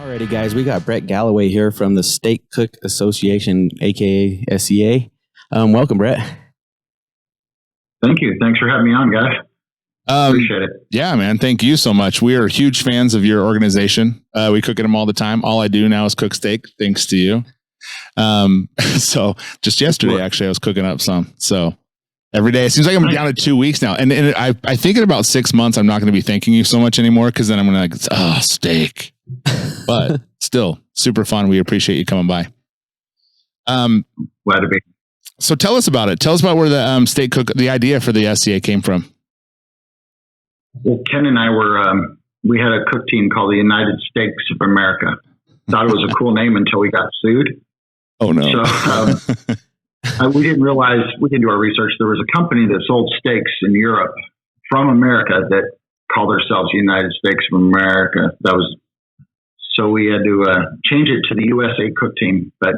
Alrighty, guys, we got Brett Gallaway here from the Steak Cookoff Association, aka SCA. Welcome, Brett. Thank you. Thanks for having me on, guys. Appreciate it. Yeah, man. Thank you so much. We are huge fans of your organization. We cook at them all the time. All I do now is cook steak, thanks to you. So just yesterday, actually, I was cooking up some. So every day, it seems like I'm down to 2 weeks now. And I think in about 6 months, I'm not going to be thanking you so much anymore, because then I'm going to steak. But still, super fun. We appreciate you coming by. Glad to be. So tell us about it. Tell us about where the steak cook, the idea for the SCA came from. Well, Ken and I we had a cook team called the United Steaks of America. Thought it was a cool name until we got sued. Oh, no. So we didn't realize, we didn't do our research. There was a company that sold steaks in Europe from America that called themselves United Steaks of America. So we had to change it to the USA Cook Team. But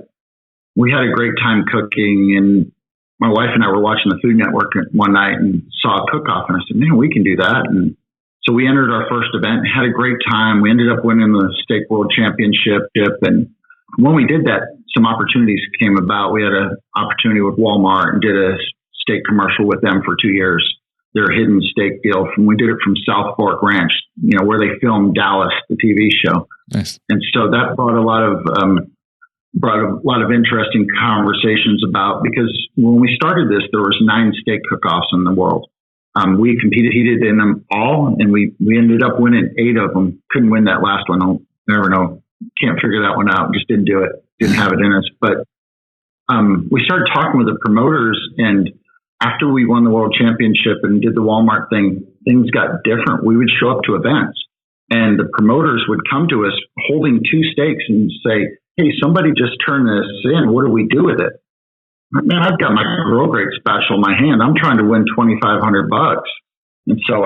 we had a great time cooking, and my wife and I were watching the Food Network one night and saw a cook-off, and I said, man, we can do that. And so we entered our first event, had a great time. We ended up winning the Steak World Championship. And when we did that, some opportunities came about. We had an opportunity with Walmart and did a steak commercial with them for 2 years. Their hidden steak deal. We did it from South Fork Ranch, where they filmed Dallas, the TV show. Nice. And so that brought a lot of interesting conversations about, because when we started this, there was 9 steak cook-offs in the world. We competed in them all, and we ended up winning 8 of them. Couldn't win that last one. I'll never know. Can't figure that one out. Just didn't do it. Didn't have it in us. But we started talking with the promoters, and after we won the world championship and did the Walmart thing, things got different. We would show up to events, and the promoters would come to us holding 2 steaks and say, hey, somebody just turned this in. What do we do with it? Man, I've got my Grill Grade special in my hand. I'm trying to win $2,500. And so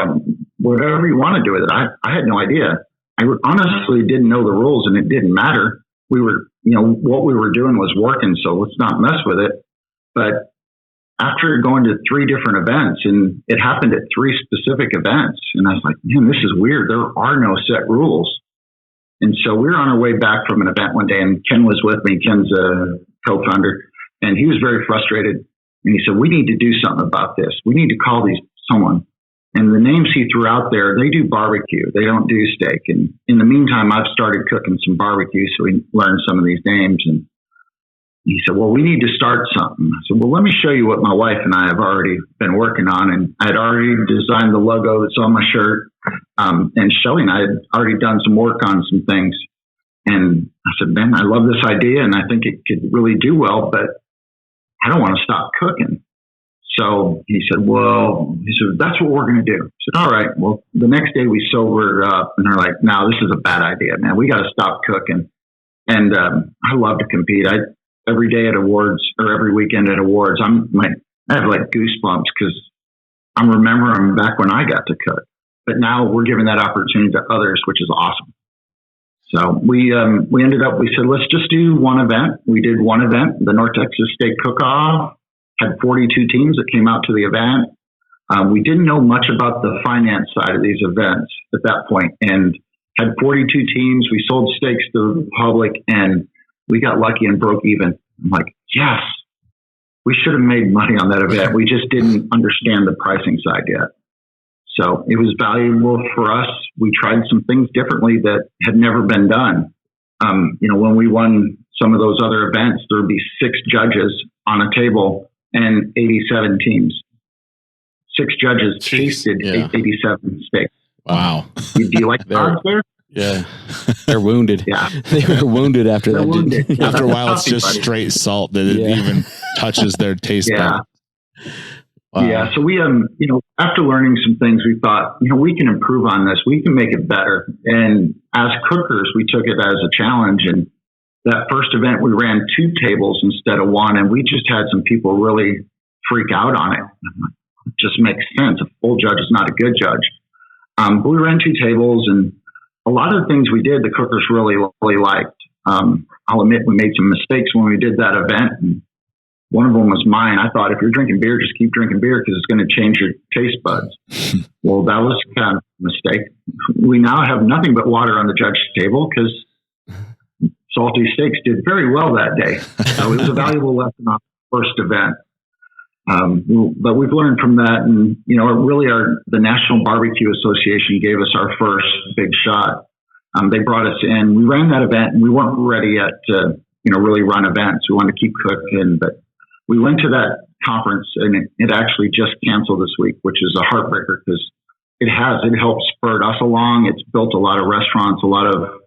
whatever you want to do with it, I had no idea. I honestly didn't know the rules, and it didn't matter. We were, what we were doing was working, so let's not mess with it. But after going to 3 different events, and it happened at 3 specific events, and I was like, man, this is weird. There are no set rules. And so we were on our way back from an event one day, and Ken was with me. Ken's a co-founder, and he was very frustrated. And he said, we need to do something about this. We need to call someone. And the names he threw out there, they do barbecue. They don't do steak. And in the meantime, I've started cooking some barbecue, so we learned some of these names. And he said, well, we need to start something. I said, well, let me show you what my wife and I have already been working on. And I'd already designed the logo that's on my shirt. And Shelly and I had already done some work on some things. And I said, man, I love this idea, and I think it could really do well, but I don't want to stop cooking. So he said, that's what we're going to do. I said, all right. Well, the next day we sobered up, and they're like, no, this is a bad idea, man. We got to stop cooking. And I love to compete. Every day at awards, or every weekend at awards, I have like goosebumps, because I'm remembering back when I got to cook. But now we're giving that opportunity to others, which is awesome. So we ended up, we said, let's just do one event. We did one event, the North Texas Steak Cookoff, had 42 teams that came out to the event. We didn't know much about the finance side of these events at that point, and had 42 teams. We sold steaks to the public, and we got lucky and broke even. I'm like, yes, we should have made money on that event. We just didn't understand the pricing side yet. So it was valuable for us. We tried some things differently that had never been done. When we won some of those other events, there would be 6 judges on a table and 87 teams. 6 judges tasted 87 steaks. Wow. Do you like odds there? Yeah. They're wounded. Yeah. They were wounded after that. Wounded. After a while, it's just straight salt that it even touches their taste bud. Wow. Yeah. So we, after learning some things, we thought, we can improve on this. We can make it better. And as cookers, we took it as a challenge. And that first event, we ran 2 tables instead of 1. And we just had some people really freak out on it. It just makes sense. A full judge is not a good judge. But we ran 2 tables, and a lot of the things we did, the cookers really, really liked. I'll admit we made some mistakes when we did that event. And one of them was mine. I thought, if you're drinking beer, just keep drinking beer, because it's going to change your taste buds. Well, that was kind of a mistake. We now have nothing but water on the judge's table, because salty steaks did very well that day. So it was a valuable lesson on the first event. But we've learned from that, and the National Barbecue Association gave us our first big shot. They brought us in. We ran that event, and we weren't ready yet to really run events. We wanted to keep cooking, but we went to that conference, and it actually just canceled this week, which is a heartbreaker because it helped spur us along. It's built a lot of restaurants, a lot of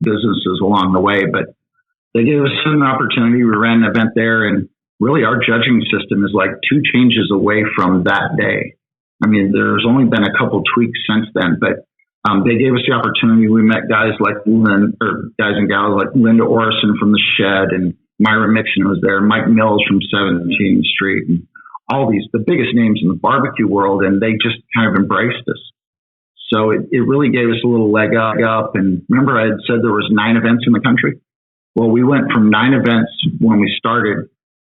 businesses along the way, but they gave us an opportunity. We ran an event there, and really our judging system is like 2 changes away from that day. I mean, there's only been a couple tweaks since then, but they gave us the opportunity. We met guys and gals like Linda Orison from The Shed, and Myra Mixon was there, Mike Mills from 17th Street, and all the biggest names in the barbecue world, and they just kind of embraced us. So it really gave us a little leg up. And remember, I had said there was 9 events in the country. Well, we went from 9 events when we started.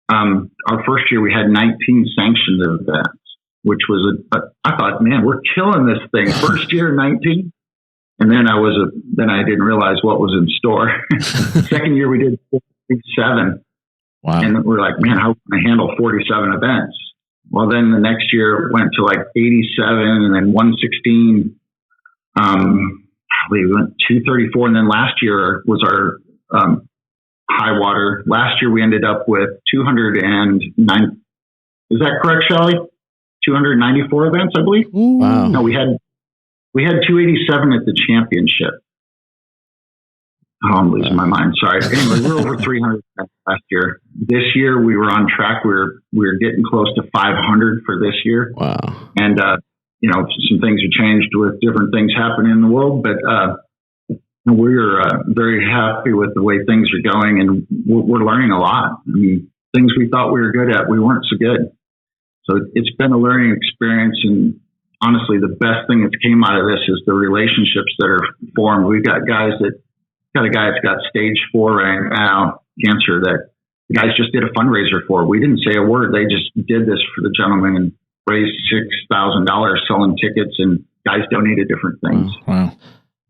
Our first year, we had 19 sanctioned events, which was I thought, man, we're killing this thing. First year, 19. And then I didn't realize what was in store. Second year, we did 47. Wow. And we're like, man, how can I handle 47 events? Well, then the next year it went to like 87 and then 116. We went 234. And then last year was our high water. Last year we ended up with 209. Is that correct, Shelly? 294 events, I believe. Wow. No, we had 287 at the championship. Oh, I'm losing my mind. Sorry. Anyway, we're over 300 last year. This year we were on track. We're getting close to 500 for this year. Wow. And some things have changed with different things happening in the world, but we're very happy with the way things are going, and we're learning a lot. I mean, things we thought we were good at, we weren't so good. So it's been a learning experience, and honestly, the best thing that came out of this is the relationships that are formed. We've got a guy that's got stage 4 right now, cancer, that the guys just did a fundraiser for. We didn't say a word. They just did this for the gentleman and raised $6,000 selling tickets, and guys donated different things. Wow.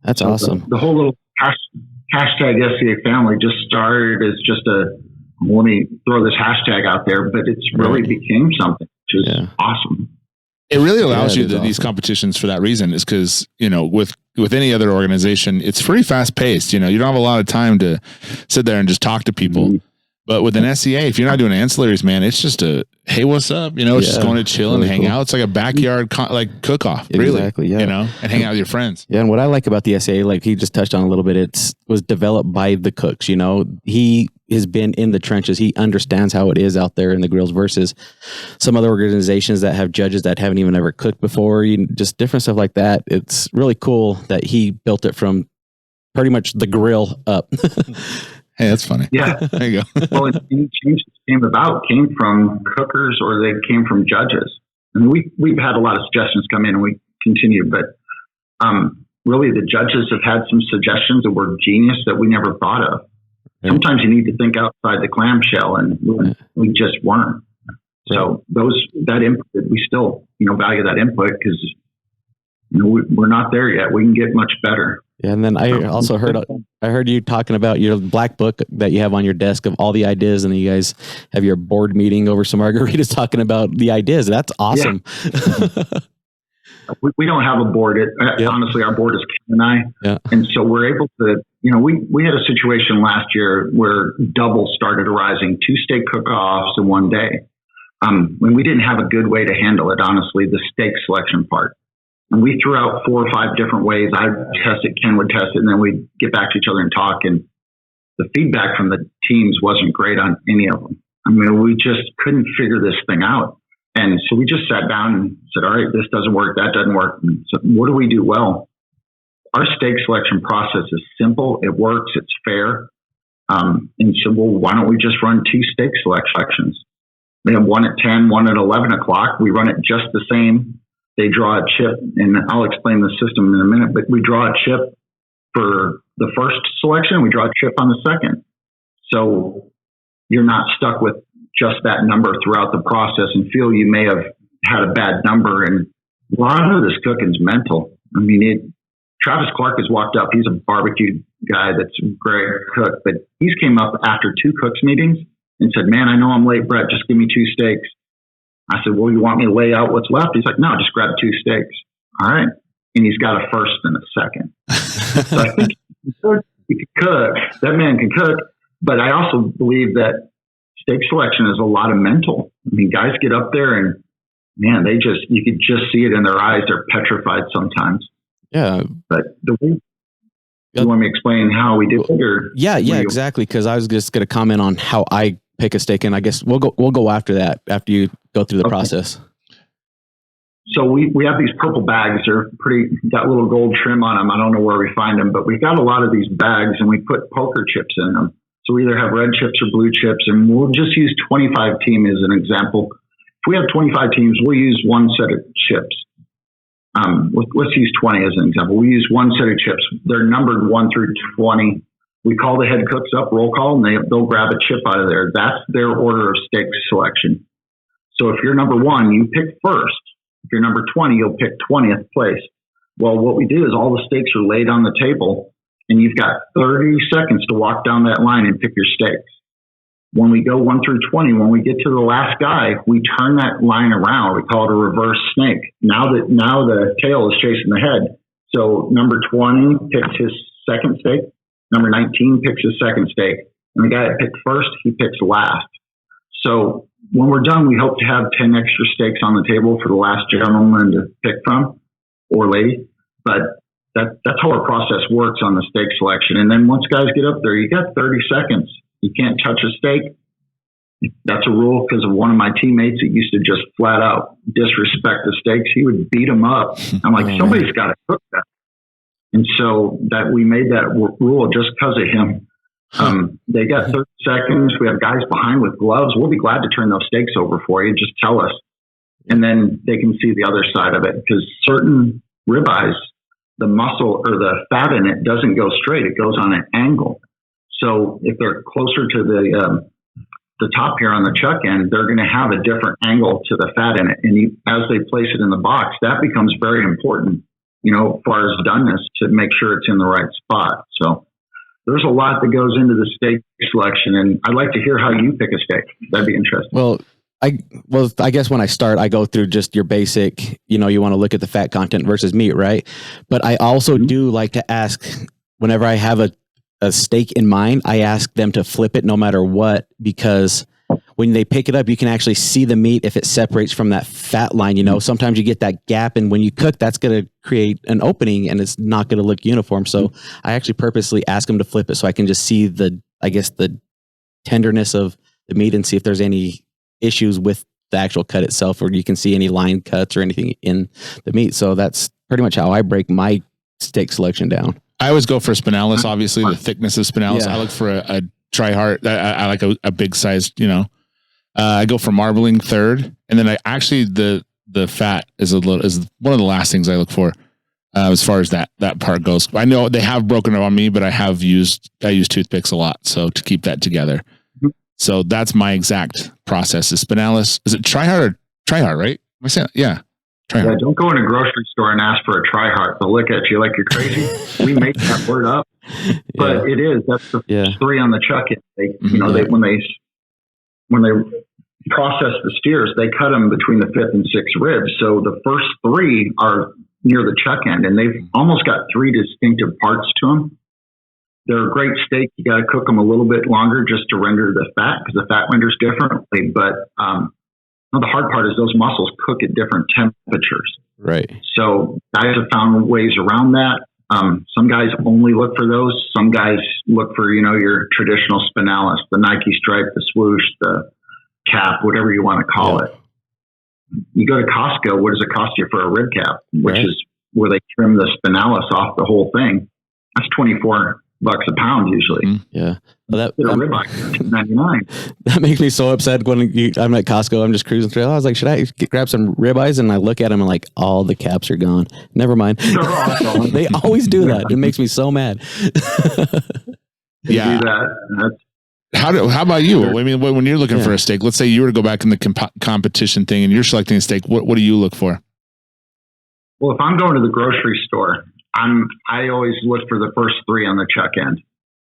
That's awesome. The whole little hashtag SCA family just started as just let me throw this hashtag out there, but it's really became something, which is awesome. It really allows you these competitions for that reason, is because, with any other organization, it's pretty fast paced. You don't have a lot of time to sit there and just talk to people. Mm-hmm. But with an SCA, if you're not doing ancillaries, man, it's just hey, what's up? It's just going to chill and hang out. It's like a backyard cook-off, really. Exactly, yeah. And hang out with your friends. Yeah, and what I like about the SCA, like he just touched on a little bit, it was developed by the cooks. He has been in the trenches. He understands how it is out there in the grills versus some other organizations that have judges that haven't even ever cooked before. Just different stuff like that. It's really cool that he built it from pretty much the grill up. Hey, that's funny. Yeah. There you go. Well, any changes came from cookers, or they came from judges. And we've had a lot of suggestions come in, and we continue, but really the judges have had some suggestions that were genius that we never thought of. Yeah. Sometimes you need to think outside the clamshell, and we just weren't. So that input, we still value that input, because we're not there yet. We can get much better. Yeah, and then I also heard you talking about your black book that you have on your desk of all the ideas, and then you guys have your board meeting over some margaritas talking about the ideas. That's awesome. Yeah. We don't have a board. Honestly, our board is Ken and I. Yeah. And so we're able to, we had a situation last year where double started arising, 2 steak cook-offs in one day. When we didn't have a good way to handle it, honestly, the steak selection part. And we threw out 4 or 5 different ways. I'd test it, Ken would test it, and then we'd get back to each other and talk. And the feedback from the teams wasn't great on any of them. I mean, we just couldn't figure this thing out. And so we just sat down and said, all right, this doesn't work, that doesn't work. And so what do we do well? Our steak selection process is simple. It works. It's fair. And so, why don't we just run 2 steak selections? We have one at 10, one at 11 o'clock. We run it just the same. They draw a chip, and I'll explain the system in a minute, but we draw a chip for the first selection. We draw a chip on the second. So you're not stuck with just that number throughout the process and feel you may have had a bad number. And a lot of this cooking's mental. I mean, Travis Clark has walked up. He's a barbecue guy that's a great cook, but he's came up after 2 cooks meetings and said, man, I know I'm late, Brett, just give me 2 steaks. I said, well, you want me to lay out what's left? He's like, no, just grab 2 steaks. All right. And he's got a first and a second. So I think he can cook. That man can cook. But I also believe that steak selection is a lot of mental. I mean, guys get up there and, man, you could just see it in their eyes. They're petrified sometimes. Yeah. But the way, you want me to explain how we do it? Or yeah, exactly. Because I was just going to comment on how I pick a steak, and I guess we'll go after that, after you go through the process. So we have these purple bags. They're got little gold trim on them. I don't know where we find them, but we've got a lot of these bags, and we put poker chips in them. So we either have red chips or blue chips, and we'll just use 25 team as an example. If we have 25 teams, we'll use one set of chips. Let's use 20 as an example. We use one set of chips. They're numbered 1 through 20. We call the head cooks up, roll call, and they'll grab a chip out of there. That's their order of steak selection. So if you're number 1, you pick first. If you're number 20, you'll pick 20th place. Well, what we do is all the steaks are laid on the table, and you've got 30 seconds to walk down that line and pick your steaks. When we go 1 through 20, when we get to the last guy, we turn that line around. We call it a reverse snake. Now the tail is chasing the head. So number 20 picks his second steak. Number 19 picks his second steak. And the guy that picked first, he picks last. So when we're done, we hope to have 10 extra steaks on the table for the last gentleman to pick from, or lady. But that's how our process works on the steak selection. And then once guys get up there, you got 30 seconds. You can't touch a steak. That's a rule because of one of my teammates that used to just flat out disrespect the steaks. He would beat them up. I'm like, somebody's got to cook that. And so that we made that rule just because of him. They got 30 seconds. We have guys behind with gloves. We'll be glad to turn those steaks over for you. Just tell us. And then they can see the other side of it, because certain ribeyes, the muscle or the fat in it doesn't go straight. It goes on an angle. So if they're closer to the top here on the chuck end, they're going to have a different angle to the fat in it. And as they place it in the box, that becomes very important, as far as doneness, to make sure it's in the right spot. So there's a lot that goes into the steak selection, and I'd like to hear how you pick a steak. That'd be interesting. Well, I guess when I start, I go through just your basic, you want to look at the fat content versus meat, right? But I also do like to ask, whenever I have a steak in mind, I ask them to flip it no matter what, because when they pick it up, you can actually see the meat if it separates from that fat line. Sometimes you get that gap, and when you cook, that's going to create an opening, and it's not going to look uniform. So I actually purposely ask them to flip it so I can just see the tenderness of the meat and see if there's any issues with the actual cut itself, or you can see any line cuts or anything in the meat. So that's pretty much how I break my steak selection down. I always go for spinalis, obviously the thickness of spinalis. Yeah. I look for a tri-heart. I like a big size, I go for marbling third. And then the fat is one of the last things I look for, as far as that part goes. I know they have broken it on me, but I use toothpicks a lot. So to keep that together. So that's my exact process. Is spinalis, is it tri-heart or tri-heart, right? Am I saying that? Yeah. Yeah, don't go in a grocery store and ask for a tri-heart. They'll look at you like you're crazy. We make that word up, but it is. That's the first 3 on the chuck end. When they process the steers, they cut them between the 5th and 6th ribs. So the first 3 are near the chuck end, and they've almost got 3 distinctive parts to them. They're a great steak. You got to cook them a little bit longer just to render the fat, because the fat renders differently. But the hard part is those muscles cook at different temperatures. Right. So guys have found ways around that. Some guys only look for those. Some guys look for, your traditional spinalis, the Nike stripe, the swoosh, the cap, whatever you want to call it. You go to Costco, what does it cost you for a rib cap, which is where they trim the spinalis off the whole thing? That's $24 a pound usually. Yeah. Well, $99. That makes me so upset when I'm at Costco. I'm just cruising through. I was like, should I grab some ribeyes? And I look at them and like, all the caps are gone. Never mind. They always do that. It makes me so mad. Yeah. How about you? I mean, when you're looking for a steak, let's say you were to go back in the competition thing and you're selecting a steak, what do you look for? Well, if I'm going to the grocery store I always look for the first 3 on the chuck end.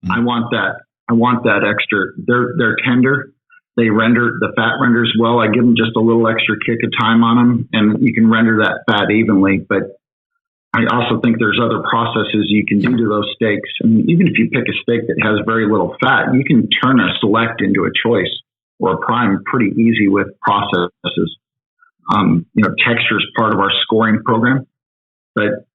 I want that extra. They're tender. They render, the fat renders well. I give them just a little extra kick of time on them, and you can render that fat evenly. But I also think there's other processes you can do to those steaks. And even if you pick a steak that has very little fat, you can turn a select into a choice or a prime pretty easy with processes. Texture is part of our scoring program, but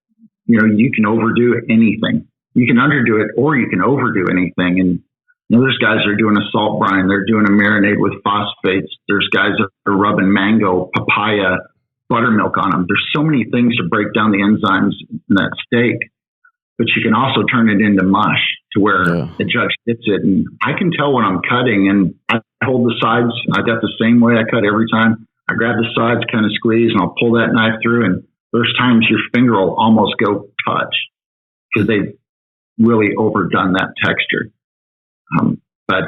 you can overdo anything. You can underdo it, or you can overdo anything. And there's guys that are doing a salt brine. They're doing a marinade with phosphates. There's guys that are rubbing mango, papaya, buttermilk on them. There's so many things to break down the enzymes in that steak, but you can also turn it into mush to where the judge gets it. And I can tell when I'm cutting, and I hold the sides. I got the same way I cut every time. I grab the sides, kind of squeeze, and I'll pull that knife through. And there's times your finger will almost go touch because they've really overdone that texture. But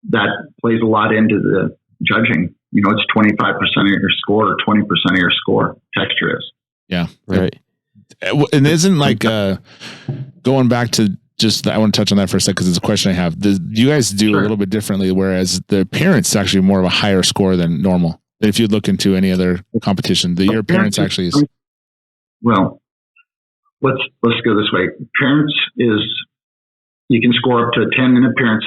that plays a lot into the judging. It's 25% of your score or 20% of your score, texture is. Yeah. Right. And isn't going back to just, I want to touch on that for a second because it's a question I have. You guys do a little bit differently, whereas the appearance is actually more of a higher score than normal. If you look into any other competition, your appearance actually is. Well, let's go this way. Appearance is, you can score up to a 10 in appearance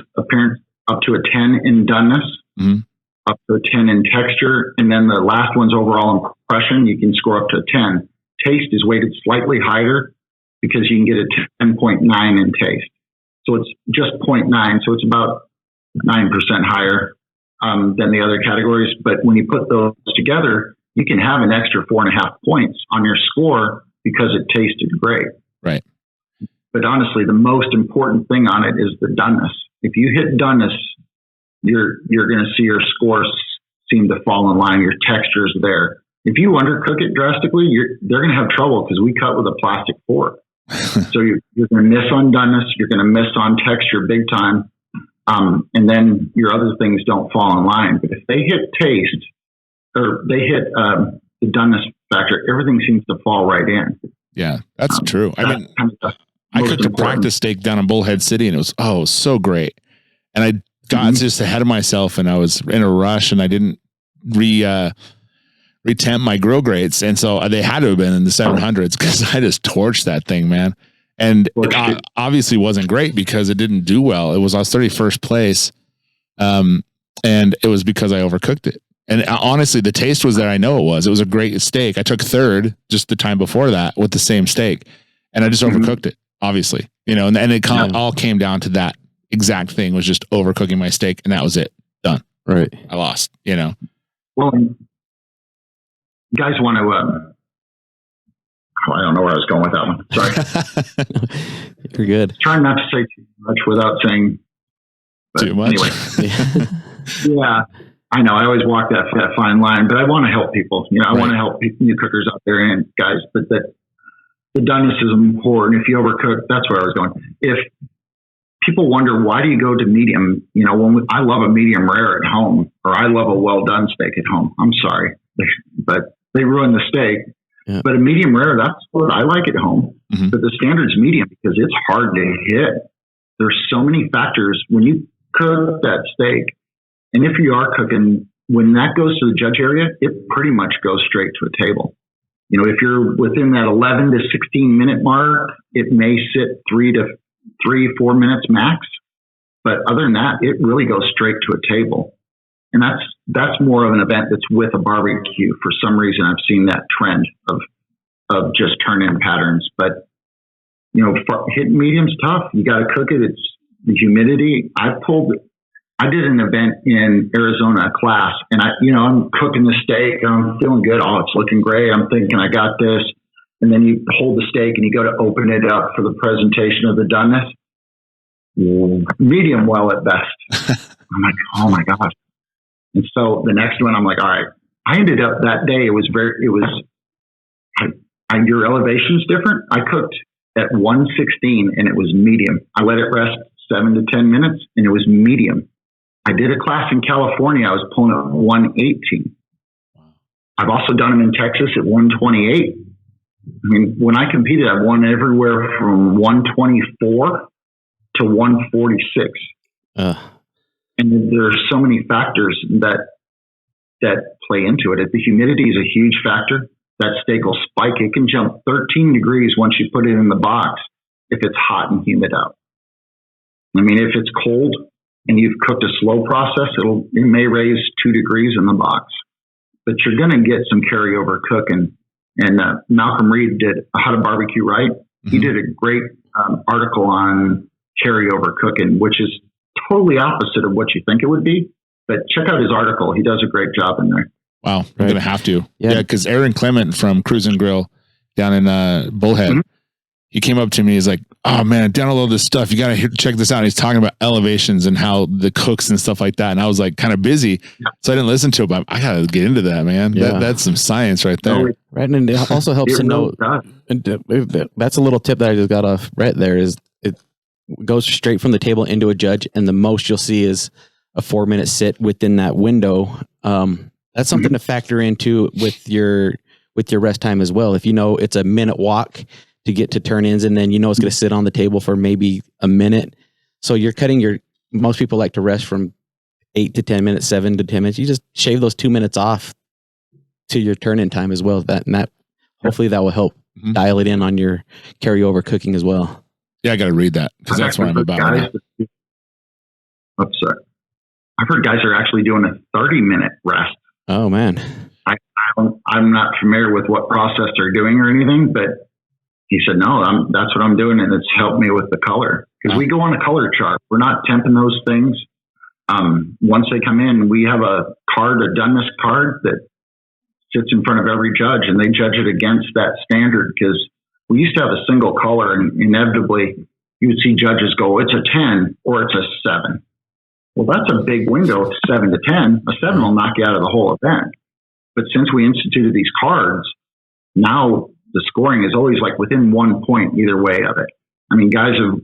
up to a 10 in doneness, up to a 10 in texture, and then the last one's overall impression. You can score up to a 10. Taste is weighted slightly higher because you can get a 10.9 in taste. So it's just 0.9, so it's about 9% higher than the other categories. But when you put those together, you can have an extra 4.5 points on your score because it tasted great. Right. But honestly, the most important thing on it is the doneness. If you hit doneness, you're going to see your scores seem to fall in line. Your texture is there. If you undercook it drastically, they're going to have trouble because we cut with a plastic fork. So you're going to miss on doneness. You're going to miss on texture big time. And then your other things don't fall in line. But if they hit taste or they hit the doneness factor, everything seems to fall right in. Yeah, that's true. I mean, I cooked a practice steak down in Bullhead City, and it was so great. And I got just ahead of myself, and I was in a rush, and I didn't retemp my grill grates, and so they had to have been in the 700s because I just torched that thing, man. And it obviously wasn't great because it didn't do well. I was 31st place, and it was because I overcooked it. And honestly, the taste was there. I know it was. It was a great steak. I took third just the time before that with the same steak, and I just overcooked it, obviously. And it all came down to that exact thing, was just overcooking my steak, and that was it. Done. Right. I lost. Well, guys want to. I don't know where I was going with that one. Sorry. You're good. Trying not to say too much without saying too much. Anyway. Yeah. I know. I always walk that fine line, but I want to help people. I want to help new cookers out there and guys. But the doneness is important. If you overcook, that's where I was going. If people wonder why do you go to medium, I love a medium rare at home, or I love a well done steak at home. I'm sorry, but they ruin the steak. Yeah. But a medium rare, that's what I like at home. Mm-hmm. But the standard's medium because it's hard to hit. There's so many factors when you cook that steak. And if you are cooking, when that goes to the judge area, it pretty much goes straight to a table. If you're within that 11 to 16 minute mark, it may sit 3 to 4 minutes max. But other than that, it really goes straight to a table. And that's more of an event that's with a barbecue. For some reason, I've seen that trend of just turn-in patterns. But, hitting medium's tough. You got to cook it. It's the humidity. I did an event in Arizona, a class, and I'm cooking the steak and I'm feeling good. Oh, it's looking great. I'm thinking I got this. And then you hold the steak and you go to open it up for the presentation of the doneness. Medium well at best. I'm like, oh my gosh. And so the next one, I'm like, all right. I ended up that day. Your elevation's different. I cooked at 116 and it was medium. I let it rest 7 to 10 minutes and it was medium. I did a class in California. I was pulling at 118. I've also done them in Texas at 128. I mean, when I competed, I won everywhere from 124 to 146. And there's so many factors that play into it. The humidity is a huge factor. That steak will spike. It can jump 13 degrees once you put it in the box if it's hot and humid out. I mean, if it's cold and you've cooked a slow process, it may raise 2 degrees in the box. But you're going to get some carryover cooking. And Malcolm Reed did How to Barbecue Right. Mm-hmm. He did a great article on carryover cooking, which is totally opposite of what you think it would be. But check out his article. He does a great job in there. Wow. I'm going to have to. Yeah. Because Aaron Clement from Cruise and Grill down in Bullhead, mm-hmm. he came up to me. He's like, oh man, download this stuff. You got to check this out. And he's talking about elevations and how the cooks and stuff like that. And I was like kind of busy. So I didn't listen to it, but I got to get into that, man. Yeah. That's some science right there. Right. And it also helps to know. That's a little tip that I just got off right there is it goes straight from the table into a judge. And the most you'll see is a 4-minute sit within that window. That's something to factor into with your rest time as well. If you know it's a minute walk to get to turn-ins, and then you know it's going to sit on the table for maybe a minute. So you're cutting most people like to rest from 8 to 10 minutes, 7 to 10 minutes. You just shave those 2 minutes off to your turn-in time as well. Hopefully that will help dial it in on your carryover cooking as well. Yeah, I got to read that because that's what I'm about. I've heard guys are actually doing a 30-minute rest. Oh man. I'm not familiar with what process they're doing or anything, but he said, no, that's what I'm doing. And it's helped me with the color because we go on a color chart. We're not temping those things. Once they come in, we have a doneness card that sits in front of every judge, and they judge it against that standard because we used to have a single color, and inevitably you would see judges go, it's a 10 or it's a 7. Well, that's a big window, 7 to 10. A 7 will knock you out of the whole event. But since we instituted these cards, now the scoring is always like within 1 point either way of it. I mean,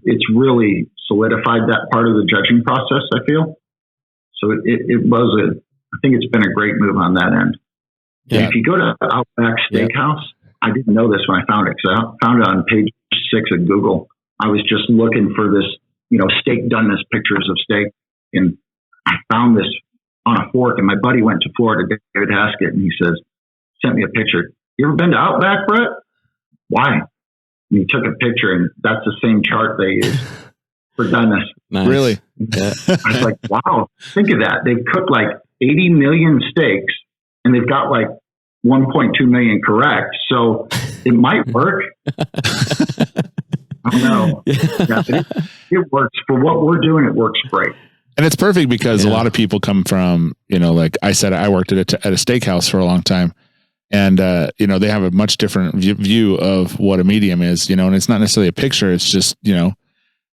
it's really solidified that part of the judging process, I feel. So I think it's been a great move on that end. Yeah. And if you go to Outback Steakhouse, I didn't know this when I found it because I found it on page 6 of Google. I was just looking for this, steak doneness pictures of steak. And I found this on a fork, and my buddy went to Florida, David Haskett, and he sent me a picture. You ever been to Outback, Brett? Why? And he took a picture, and that's the same chart they use for doneness. Nice. Really? Yeah. I was like, wow, think of that. They've cooked like 80 million steaks, and they've got like 1.2 million correct. So it might work. I don't know. Yeah, it works. For what we're doing, it works great. And it's perfect because a lot of people come from, like I said, I worked at a steakhouse for a long time, and, they have a much different view of what a medium is, and it's not necessarily a picture. It's just,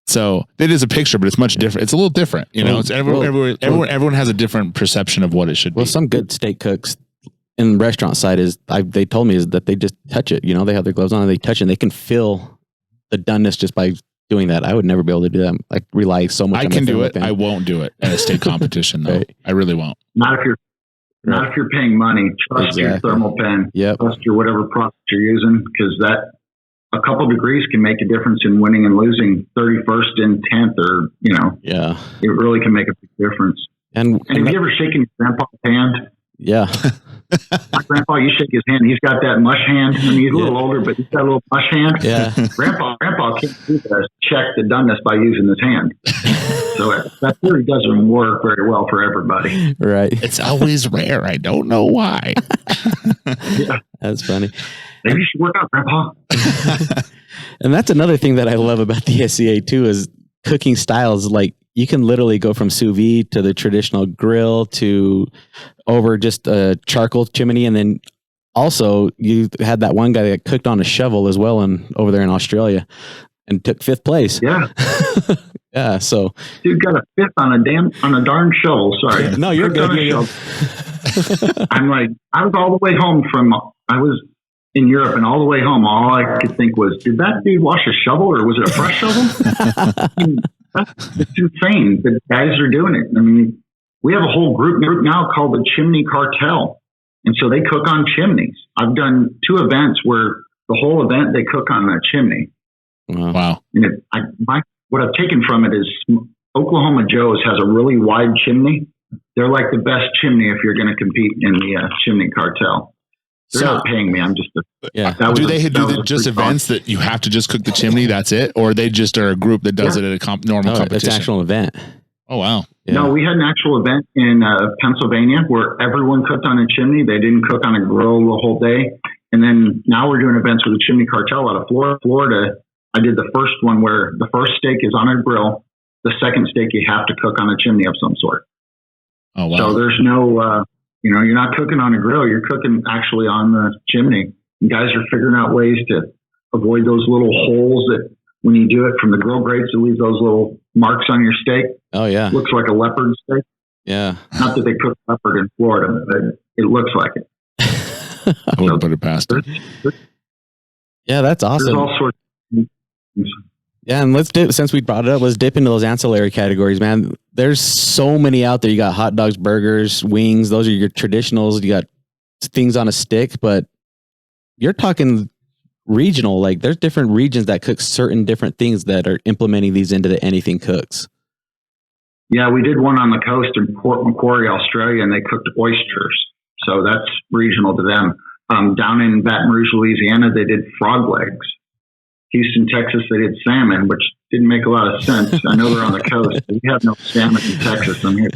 so it is a picture, but it's much different. It's a little different, it's everyone has a different perception of what it should be. Well, some good steak cooks in the restaurant side they told me is that they just touch it, they have their gloves on and they touch it and they can feel the doneness just by doing that. I would never be able to do that. I rely so much. I can do it. I won't do it at a steak competition though. Right. I really won't. Not if you're paying money. Trust your thermal pen. Yep. Trust your whatever product you're using, because a couple degrees can make a difference in winning and losing 31st and 10th, or it really can make a big difference. And have you ever shaken your grandpa's hand? Yeah. My grandpa, you shake his hand, he's got that mush hand. I mean, he's a little older, but he's got a little mush hand. Yeah. Grandpa can't do that. Check the doneness by using his hand. So that really doesn't work very well for everybody. Right. It's always rare. I don't know why. Yeah. That's funny. Maybe you should work out, Grandpa. And that's another thing that I love about the SCA too, is cooking styles. Like, you can literally go from sous vide to the traditional grill to over just a charcoal chimney. And then also you had that one guy that cooked on a shovel as well over there in Australia and took 5th place. Yeah. Yeah. So dude got a 5th on a darn shovel. Sorry. Yeah, no, you're good. I'm like, I was all the way home I was in Europe, and all the way home, all I could think was, did that dude wash a shovel, or was it a fresh shovel? It's insane. The guys are doing it. I mean, we have a whole group now called the Chimney Cartel. And so they cook on chimneys. I've done 2 events where the whole event they cook on a chimney. Wow. And what I've taken from it is Oklahoma Joe's has a really wide chimney. They're like the best chimney if you're going to compete in the chimney cartel. They're not paying me. I'm just Do they do just events that you have to just cook the chimney? That's it, or they just are a group that does it at a normal competition? It's an actual event. Oh wow! Yeah. No, we had an actual event in Pennsylvania where everyone cooked on a chimney. They didn't cook on a grill the whole day. And then now we're doing events with the Chimney Cartel out of Florida. I did the first one where the first steak is on a grill. The second steak you have to cook on a chimney of some sort. Oh wow! So there's no. You're not cooking on a grill. You're cooking actually on the chimney. And guys are figuring out ways to avoid those little holes that when you do it from the grill grates, it leaves those little marks on your steak. Oh, yeah. Looks like a leopard steak. Yeah. Not that they cook leopard in Florida, but it looks like it. I wouldn't put it past it. Yeah, that's awesome. There's all sorts of things. Yeah, and since we brought it up, let's dip into those ancillary categories, man. There's so many out there. You got hot dogs, burgers, wings. Those are your traditionals. You got things on a stick, but you're talking regional. Like there's different regions that cook certain different things that are implementing these into the anything cooks. Yeah, we did one on the coast in Port Macquarie, Australia, and they cooked oysters. So that's regional to them. Down in Baton Rouge, Louisiana, they did frog legs. Houston, Texas, they did salmon, which didn't make a lot of sense. I know they're on the coast. But we have no salmon in Texas. I'm here.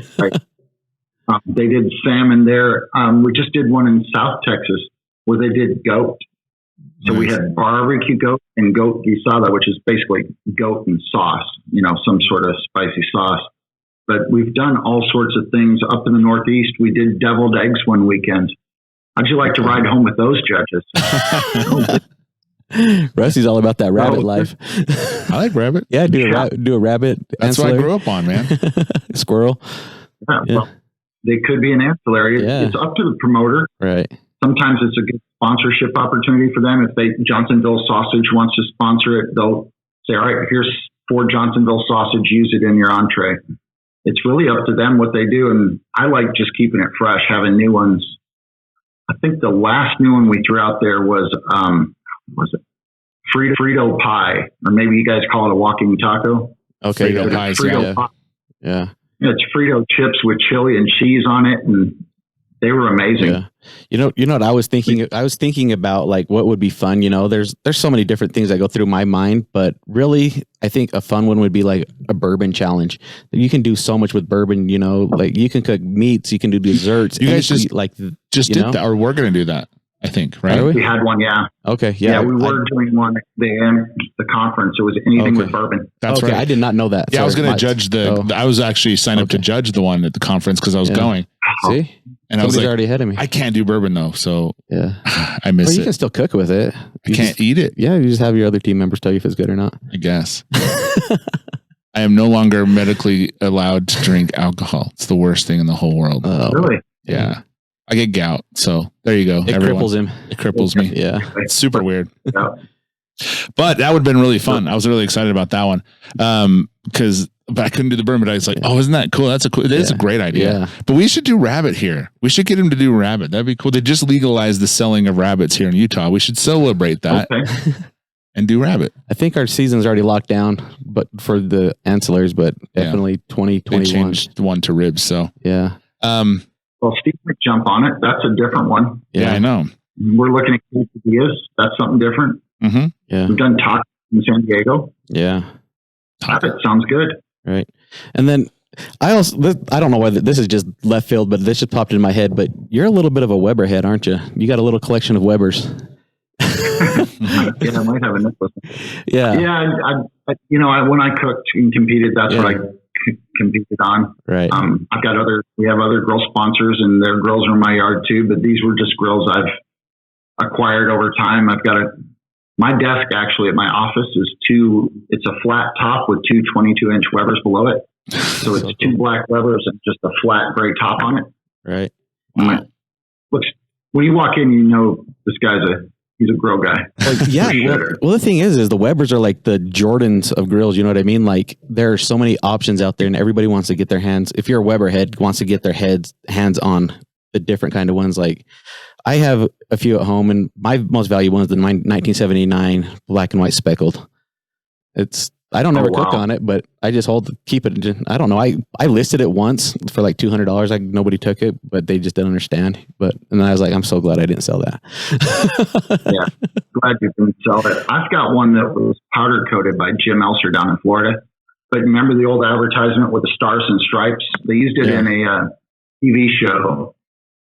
They did salmon there. We just did one in South Texas where they did goat. So we had barbecue goat and goat guisada, which is basically goat and sauce, some sort of spicy sauce. But we've done all sorts of things up in the Northeast. We did deviled eggs one weekend. How'd you like to ride home with those judges? Rusty's all about that rabbit life. I like rabbit. Yeah, do a rabbit. That's what I grew up on, man. Squirrel. Yeah, well, they could be an ancillary. It's up to the promoter. Right. Sometimes it's a good sponsorship opportunity for them. If Johnsonville Sausage wants to sponsor it, they'll say, all right, here's 4 Johnsonville sausage, use it in your entree. It's really up to them what they do. And I like just keeping it fresh, having new ones. I think the last new one we threw out there was it Frito pie, or maybe you guys call it a walking taco. Okay, Frito pie. Yeah, it's Frito chips with chili and cheese on it, and they were amazing. Yeah. You know what I was thinking? I was thinking about like what would be fun. There's so many different things that go through my mind, but really, I think a fun one would be like a bourbon challenge. You can do so much with bourbon. Like you can cook meats, you can do desserts. You guys just did that, or we're going to do that. I think, right? We had one, yeah. Okay, yeah. Yeah, we were doing one at the conference. It was anything with bourbon. That's right. I did not know that. Yeah, I was going to judge I was actually signed up to judge the one at the conference because I was going. See? And I was like, already ahead of me. I can't do bourbon though, so yeah, I miss it. You can still cook with it. I can't eat it. Yeah, you just have your other team members tell you if it's good or not. I guess. I am no longer medically allowed to drink alcohol. It's the worst thing in the whole world. Really? Yeah. I get gout, so there you go. It cripples him. It cripples me. Yeah. It's super weird. Yeah. But that would have been really fun. I was really excited about that one. But I couldn't do the bourbon, but I was like, oh, isn't that cool? It is a great idea. Yeah. But we should do rabbit here. We should get him to do rabbit. That'd be cool. They just legalized the selling of rabbits here in Utah. We should celebrate that and do rabbit. I think our season's already locked down, but for the ancillaries, but definitely 2021. They changed one to ribs, so. Yeah. Well, Steve might jump on it. That's a different one. Yeah, I know. We're looking at quesadillas. That's something different. Mm-hmm. Yeah. We've done tacos in San Diego. Yeah. That sounds good. Right. And then I don't know whether this is just left field, but this just popped in my head, but you're a little bit of a Weber head, aren't you? You got a little collection of Webers. I might have a necklace. Yeah. Yeah. When I cooked and competed, that's what I competed on. Right. We have other grill sponsors, and their grills are in my yard too, but these were just grills I've acquired over time. I've got my desk actually at my office it's a flat top with two 22-inch Webers below it. So it's two black Webers and just a flat gray top on it. Right. When you walk in, this guy's he's a grill guy. Yeah. Well, the thing is the Webers are like the Jordans of grills. You know what I mean? Like there are so many options out there, and everybody wants to get their hands. If you're a Weber head, wants to get their hands on the different kind of ones. Like I have a few at home, and my most valuable one is the 1979 black and white speckled. I don't ever cook on it, but I just keep it. I don't know. I listed it once for like $200. Nobody took it, but they just didn't understand. And I was like, I'm so glad I didn't sell that. Yeah, glad you didn't sell it. I've got one that was powder coated by Jim Elser down in Florida. But remember the old advertisement with the stars and stripes? They used it in a TV show.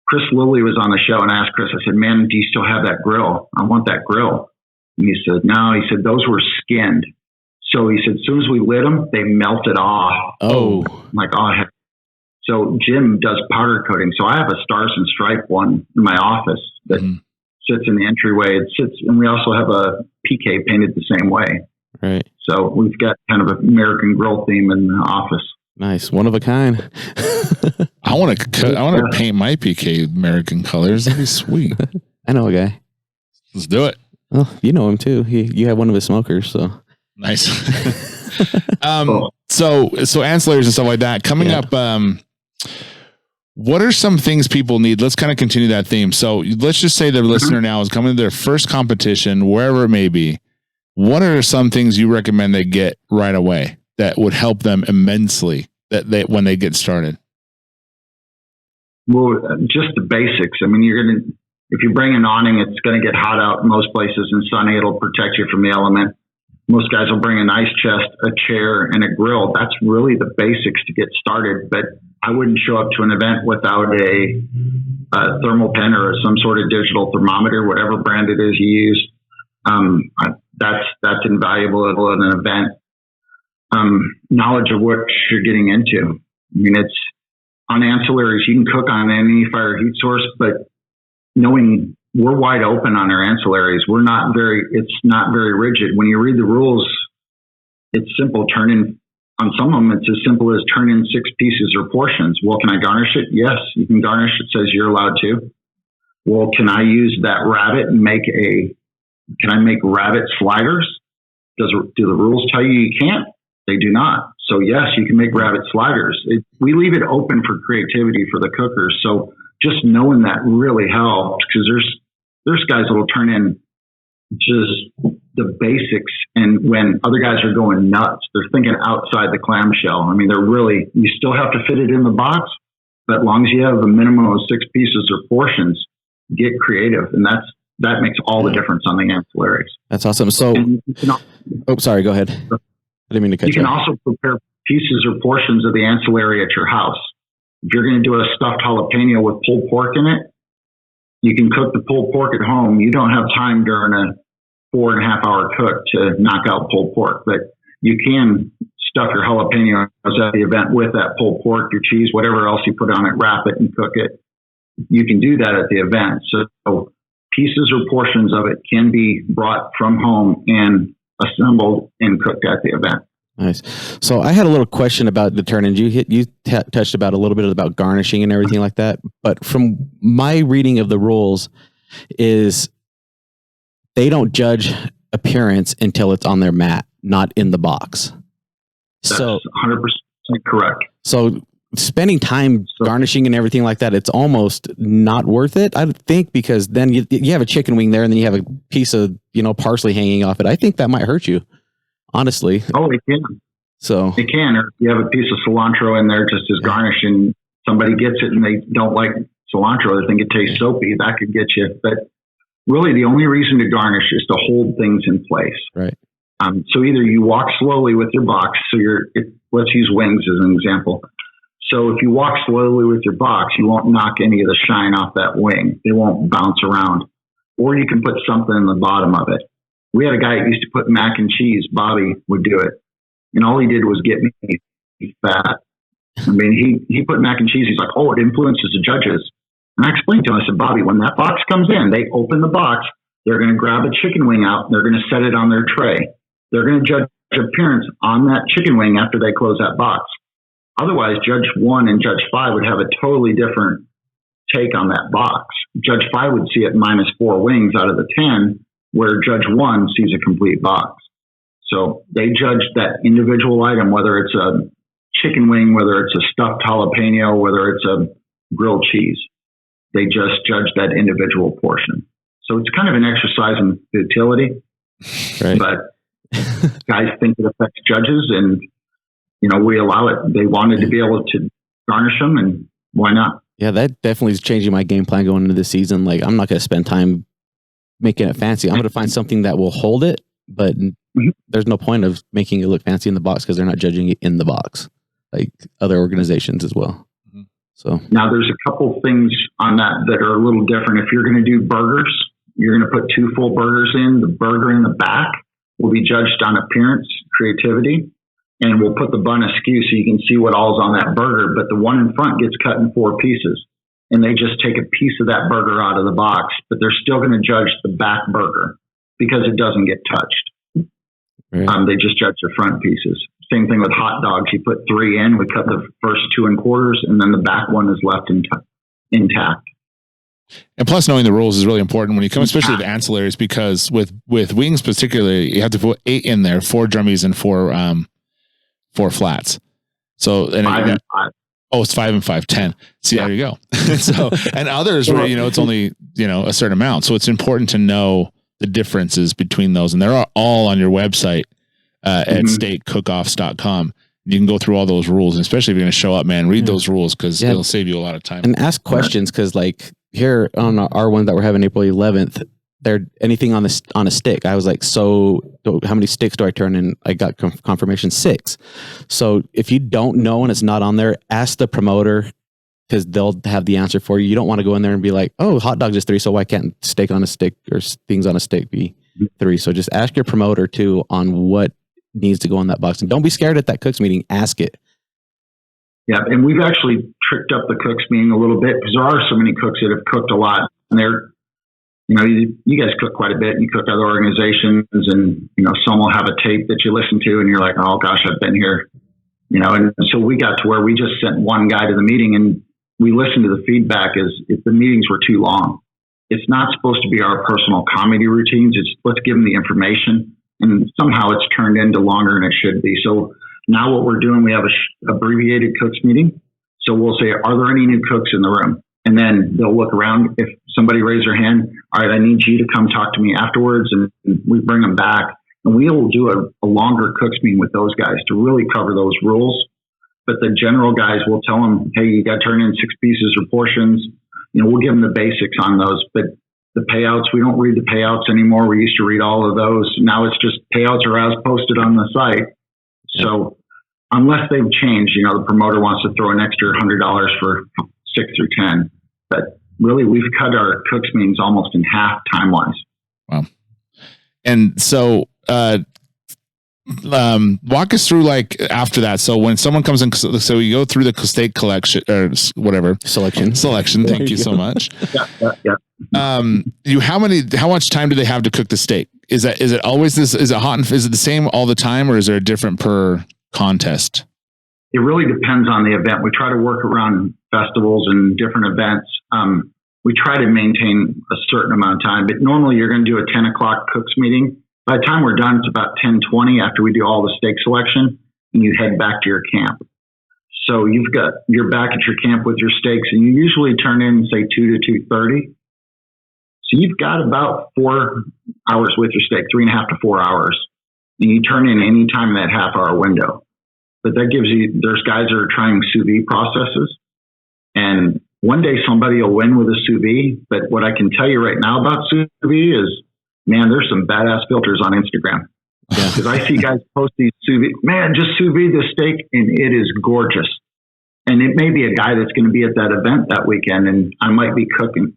Chris Lilly was on the show, and I asked Chris, I said, man, do you still have that grill? I want that grill. And he said, no. He said, those were skinned. So he said, as soon as we lit them, they melted off. Oh. I'm like, heck. So Jim does powder coating. So I have a stars and stripe one in my office that sits in the entryway. And we also have a PK painted the same way. Right. So we've got kind of an American Grill theme in the office. Nice. One of a kind. I want to paint my PK American colors. That'd be sweet. I know a guy. Let's do it. Well, you know him too. You have one of his smokers, so nice. So ancillaries and stuff like that coming up. What are some things people need? Let's kind of continue that theme. So let's just say the listener now is coming to their first competition, wherever it may be. What are some things you recommend they get right away that would help them immensely when they get started? Well, just the basics. I mean, if you bring an awning, it's going to get hot out in most places and sunny. It'll protect you from the element. Most guys will bring an ice chest, a chair, and a grill. That's really the basics to get started. But I wouldn't show up to an event without a thermal pen or some sort of digital thermometer, whatever brand it is you use. That's invaluable at an event. Knowledge of what you're getting into. I mean, it's on ancillaries. You can cook on any fire heat source, but knowing we're wide open on our ancillaries, it's not very rigid. When you read the rules, it's simple. On some of them, it's as simple as turn in 6 pieces or portions. Well, can I garnish it? Yes, you can garnish it. Says you're allowed to. Well, can I use that rabbit and can I make rabbit sliders? Do the rules tell you can't? They do not. So yes, you can make rabbit sliders. We leave it open for creativity for the cookers. So just knowing that really helps, because there's guys that will turn in just the basics. And when other guys are going nuts, they're thinking outside the clamshell. I mean, you still have to fit it in the box, but as long as you have a minimum of 6 pieces or portions, get creative. And that makes all the difference on the ancillaries. That's awesome. So, sorry, go ahead. I didn't mean to cut you. You can also prepare pieces or portions of the ancillary at your house. If you're going to do a stuffed jalapeno with pulled pork in it, you can cook the pulled pork at home. You don't have time during a 4.5-hour cook to knock out pulled pork, but you can stuff your jalapenos at the event with that pulled pork, your cheese, whatever else you put on it, wrap it and cook it. You can do that at the event. So pieces or portions of it can be brought from home and assembled and cooked at the event. Nice. So I had a little question about the turn-ins. You touched about a little bit about garnishing and everything like that. But from my reading of the rules is they don't judge appearance until it's on their mat, not in the box. That's 100% correct. So spending time garnishing and everything like that, it's almost not worth it, I think, because then you have a chicken wing there and then you have a piece of, parsley hanging off it. I think that might hurt you, honestly. Oh, it can. So it can. Or if you have a piece of cilantro in there just as garnish and somebody gets it and they don't like cilantro, they think it tastes soapy, that could get you. But really the only reason to garnish is to hold things in place. Right. So either you walk slowly with your box. So let's use wings as an example. So if you walk slowly with your box, you won't knock any of the shine off that wing. They won't bounce around. Or you can put something in the bottom of it. We had a guy that used to put mac and cheese. Bobby would do it. And all he did was get me fat. I mean, he put mac and cheese. He's like, it influences the judges. And I explained to him, I said, Bobby, when that box comes in, they open the box. They're going to grab a chicken wing out. And they're going to set it on their tray. They're going to judge appearance on that chicken wing after they close that box. Otherwise, Judge 1 and Judge 5 would have a totally different take on that box. Judge 5 would see it -4 wings out of the 10, where Judge 1 sees a complete box. So they judge that individual item, whether it's a chicken wing, whether it's a stuffed jalapeno, whether it's a grilled cheese. They just judge that individual portion. So it's kind of an exercise in futility, right? But guys think it affects judges, and we allow it. They wanted to be able to garnish them, and why not? Yeah, that definitely is changing my game plan going into the season. Like, I'm not going to spend time making it fancy. I'm going to find something that will hold it, but there's no point of making it look fancy in the box because they're not judging it in the box, like other organizations as well. So now there's a couple things on that are a little different. If you're going to do burgers, you're going to put 2 full burgers in. The burger in the back will be judged on appearance, creativity, and we'll put the bun askew so you can see what all's on that burger. But the one in front gets cut in 4 pieces, and they just take a piece of that burger out of the box, but they're still going to judge the back burger because it doesn't get touched. Right. They just judge the front pieces. Same thing with hot dogs. You put 3 in, we cut the first 2 in quarters, and then the back one is left intact. And plus, knowing the rules is really important when you come, especially with ancillaries, because with wings particularly, you have to put 8 in there, 4 drummies and 4 flats. So and 5 and 5. Oh, it's 5 and 5, 10. See, there you go. So, and others where it's only a certain amount. So it's important to know the differences between those, and they're all on your website at steakcookoffs.com. You can go through all those rules, and especially if you're going to show up, man, read those rules because it'll save you a lot of time. And ask questions because, like, here on our one that we're having April 11th, there anything on a stick. I was like, so how many sticks do I turn in? I got confirmation 6. So if you don't know and it's not on there, ask the promoter because they'll have the answer for you. You don't want to go in there and be like, oh, hot dogs is 3, so why can't steak on a stick or things on a stick be 3? So just ask your promoter too on what needs to go in that box, and don't be scared at that cooks meeting. Ask it. Yeah, and we've actually tricked up the cooks meeting a little bit because there are so many cooks that have cooked a lot, and they're, you guys cook quite a bit, and you cook other organizations, and some will have a tape that you listen to, and you're like, oh gosh, I've been here, and so we got to where we just sent one guy to the meeting, and we listened to the feedback as if the meetings were too long. It's not supposed to be our personal comedy routines. It's let's give them the information. And somehow it's turned into longer than it should be. So now what we're doing, we have a abbreviated cooks meeting. So we'll say, are there any new cooks in the room? And then they'll look around. If somebody raises their hand, all right, I need you to come talk to me afterwards. And we bring them back. And we'll do a longer cooks meeting with those guys to really cover those rules. But the general guys will tell them, hey, you got to turn in 6 pieces or portions. We'll give them the basics on those. But the payouts, we don't read the payouts anymore. We used to read all of those. Now it's just payouts are as posted on the site. So unless they've changed, the promoter wants to throw an extra $100 for 6 through 10. But really, we've cut our cooks meetings almost in half time-wise. Wow. And so walk us through like after that. So when someone comes in, so you go through the steak collection or whatever selection. Thank you so much. Yeah. How much time do they have to cook the steak? Is it always this? Is it hot? Is it the same all the time, or is there a different per contest? It really depends on the event. We try to work around festivals and different events. We try to maintain a certain amount of time, but normally you're going to do a 10 o'clock cooks meeting. By the time we're done, it's about 10:20 after we do all the steak selection, and you head back to your camp. So you're back at your camp with your steaks, and you usually turn in, say, 2 to 2:30. So you've got about 4 hours with your steak, 3.5 to 4 hours, and you turn in any time in that half-hour window. But that gives you, there's guys that are trying sous vide processes, and one day somebody will win with a sous vide. But what I can tell you right now about sous vide is, man, there's some badass filters on Instagram. Because I see guys post these sous vide, man, just sous vide the steak, and it is gorgeous. And it may be a guy that's going to be at that event that weekend, and I might be cutting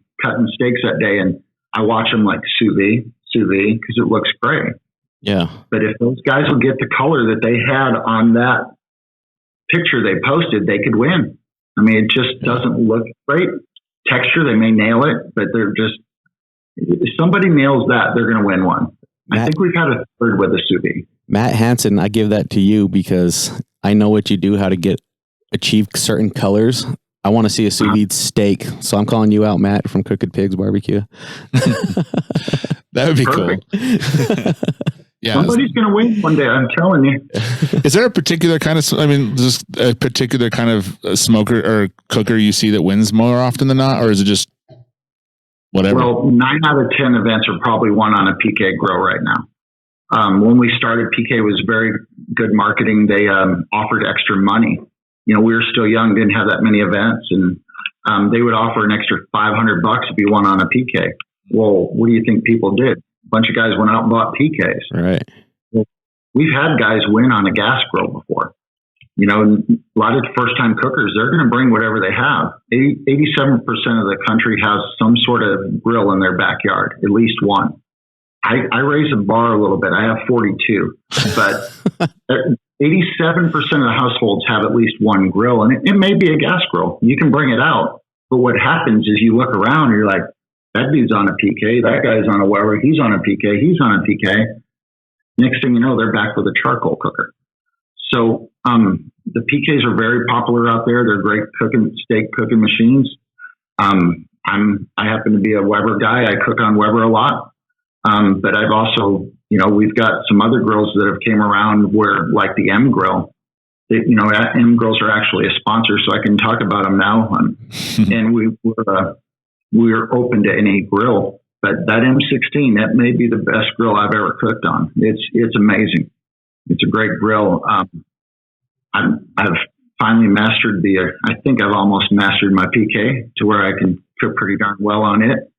steaks that day, and I watch them like sous vide, because it looks great. Yeah. But if those guys will get the color that they had on that picture they posted, they could win. I mean, it just doesn't look great. Texture, they may nail it, but they're just, if somebody nails that, they're going to win one. I think we've had a third with the sous vide. Matt Hansen, I give that to you because I know what you do, how to achieve certain colors. I want to see a sous vide steak. So I'm calling you out, Matt, from Crooked Pigs Barbecue. That would be cool. Yeah, somebody's going to win one day. I'm telling you. Is there a particular kind of, just a particular kind of smoker or cooker you see that wins more often than not? Or is it just whatever? Well, 9 out of 10 events are probably won on a PK grill right now. When we started, PK was very good marketing. They offered extra money. We were still young, didn't have that many events, and they would offer an extra $500 if you won on a PK. Well, what do you think people did? A bunch of guys went out and bought PKs. Right. We've had guys win on a gas grill before. A lot of first-time cookers, they're going to bring whatever they have. 87% of the country has some sort of grill in their backyard, at least one. I raise the bar a little bit. I have 42, but 87% of the households have at least one grill, and it may be a gas grill. You can bring it out, but what happens is you look around and you're like, that dude's on a PK, that guy's on a Weber, he's on a PK, he's on a PK. Next thing you know, they're back with a charcoal cooker. So the PKs are very popular out there. They're great steak cooking machines. I happen to be a Weber guy. I cook on Weber a lot. But I've also, we've got some other grills that have came around where, like the M grill, M grills are actually a sponsor, so I can talk about them now. And we're open to any grill, but that M16, that may be the best grill I've ever cooked on. It's amazing. It's a great grill. I've finally mastered I think I've almost mastered my PK to where I can cook pretty darn well on it.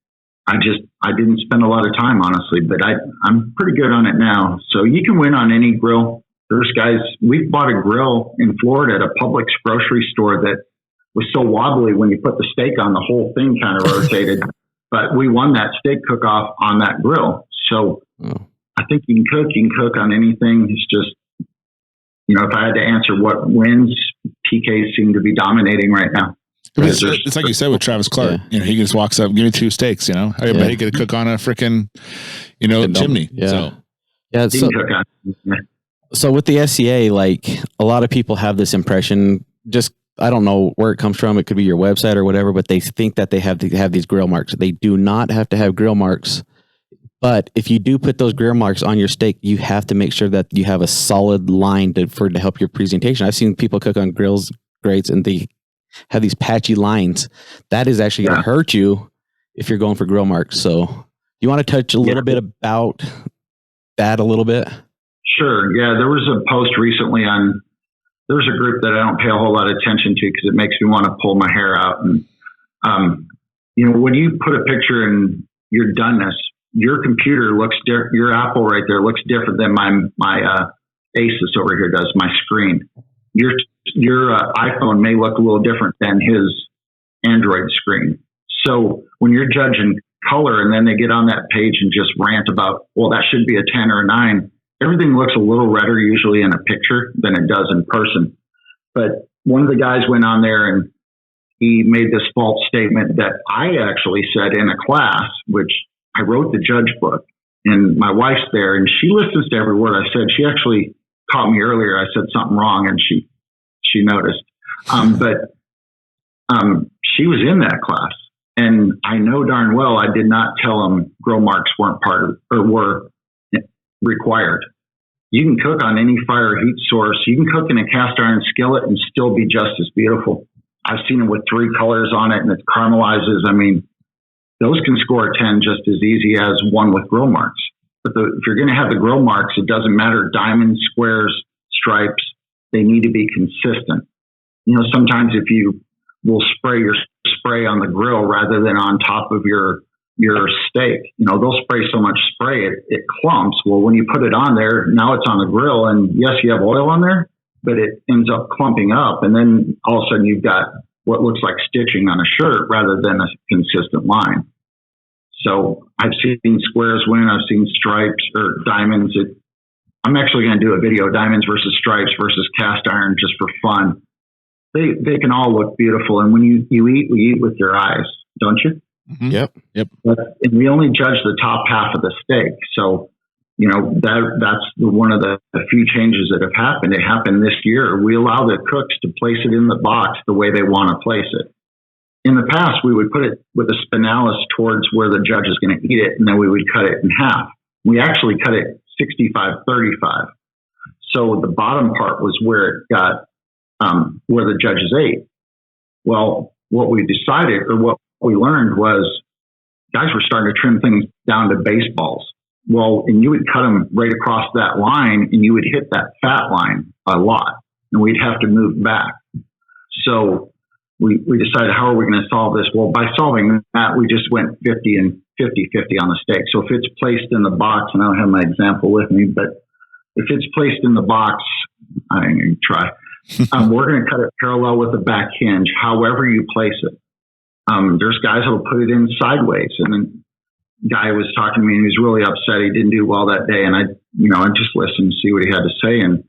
I didn't spend a lot of time, honestly, but I'm pretty good on it now. So you can win on any grill. There's guys, we bought a grill in Florida at a Publix grocery store that was so wobbly when you put the steak on, the whole thing kind of rotated. But we won that steak cook-off on that grill. So I think you can cook on anything. It's just, if I had to answer what wins, PKs seem to be dominating right now. It's like you said with Travis Clark. Yeah. He just walks up, give me 2 steaks. I bet he could cook on a freaking, chimney. Yeah. So with the SCA, like a lot of people have this impression. Just I don't know where it comes from. It could be your website or whatever, but they think that they have to have these grill marks. They do not have to have grill marks. But if you do put those grill marks on your steak, you have to make sure that you have a solid line to help your presentation. I've seen people cook on grates, and they have these patchy lines. That is actually going to hurt you if you're going for grill marks. So you want to touch a little bit about that a little bit? Sure. Yeah. There was a post recently there's a group that I don't pay a whole lot of attention to because it makes me want to pull my hair out. And, when you put a picture in your doneness, your computer looks different. Your Apple right there looks different than my Asus over here does, my screen. Your iPhone may look a little different than his Android screen. So when you're judging color and then they get on that page and just rant about, well, that should be a 10 or a 9, everything looks a little redder usually in a picture than it does in person. But one of the guys went on there and he made this false statement that I actually said in a class, which I wrote the judge book, and my wife's there and she listens to every word I said. She actually caught me earlier. I said something wrong and she noticed. But she was in that class, and I know darn well I did not tell them grill marks weren't were required. You can cook on any fire heat source. You can cook in a cast iron skillet and still be just as beautiful. I've seen it with 3 colors on it and it caramelizes. I mean, those can score a 10 just as easy as one with grill marks. But if you're going to have the grill marks, it doesn't matter. Diamonds, squares, stripes, they need to be consistent. Sometimes if you will spray your spray on the grill rather than on top of your steak, they'll spray so much spray, it clumps. Well, when you put it on there, now it's on the grill, and yes, you have oil on there, but it ends up clumping up. And then all of a sudden you've got what looks like stitching on a shirt rather than a consistent line. So I've seen squares win. I've seen stripes or diamonds. I'm actually going to do a video, diamonds versus stripes versus cast iron, just for fun. They can all look beautiful. And when you eat, we eat with your eyes, don't you? Mm-hmm. Yep. And we only judge the top half of the steak. So, that's one of the few changes that have happened. It happened this year. We allow the cooks to place it in the box the way they want to place it. In the past, we would put it with a spinalis towards where the judge is going to eat it, and then we would cut it in half. We actually cut it 65-35. So the bottom part was where it got, where the judges ate. Well, what we decided, or what we learned, was guys were starting to trim things down to baseballs. Well, and you would cut them right across that line, and you would hit that fat line a lot, and we'd have to move back. So we decided, how are we going to solve this? Well, by solving that, we just went 50 and 50-50 on the steak. So if it's placed in the box, and I don't have my example with me, but if it's placed in the box, I'm going to try. We're going to cut it parallel with the back hinge, however you place it. There's guys that will put it in sideways. And then guy was talking to me and he was really upset. He didn't do well that day. And I just listened to see what he had to say. And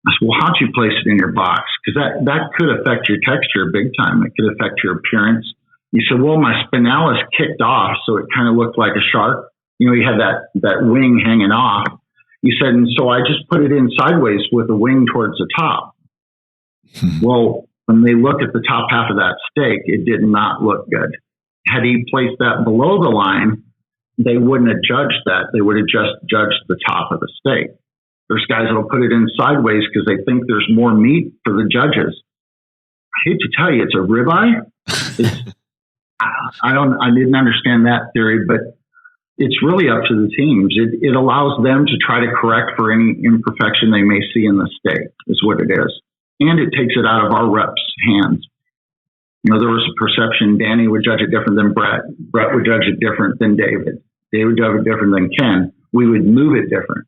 I said, well, how'd you place it in your box? Because that could affect your texture big time. It could affect your appearance. He said, well, my spinalis kicked off, so it kind of looked like a shark. You had that wing hanging off. He said, and so I just put it in sideways with the wing towards the top. Well, when they look at the top half of that steak, it did not look good. Had he placed that below the line, they wouldn't have judged that. They would have just judged the top of the steak. There's guys that'll put it in sideways because they think there's more meat for the judges. I hate to tell you, it's a ribeye. I didn't understand that theory, but it's really up to the teams. It allows them to try to correct for any imperfection they may see in the steak, is what it is. And it takes it out of our reps' hands. There was a perception Danny would judge it different than Brett. Brett would judge it different than David. David would judge it different than Ken. We would move it different.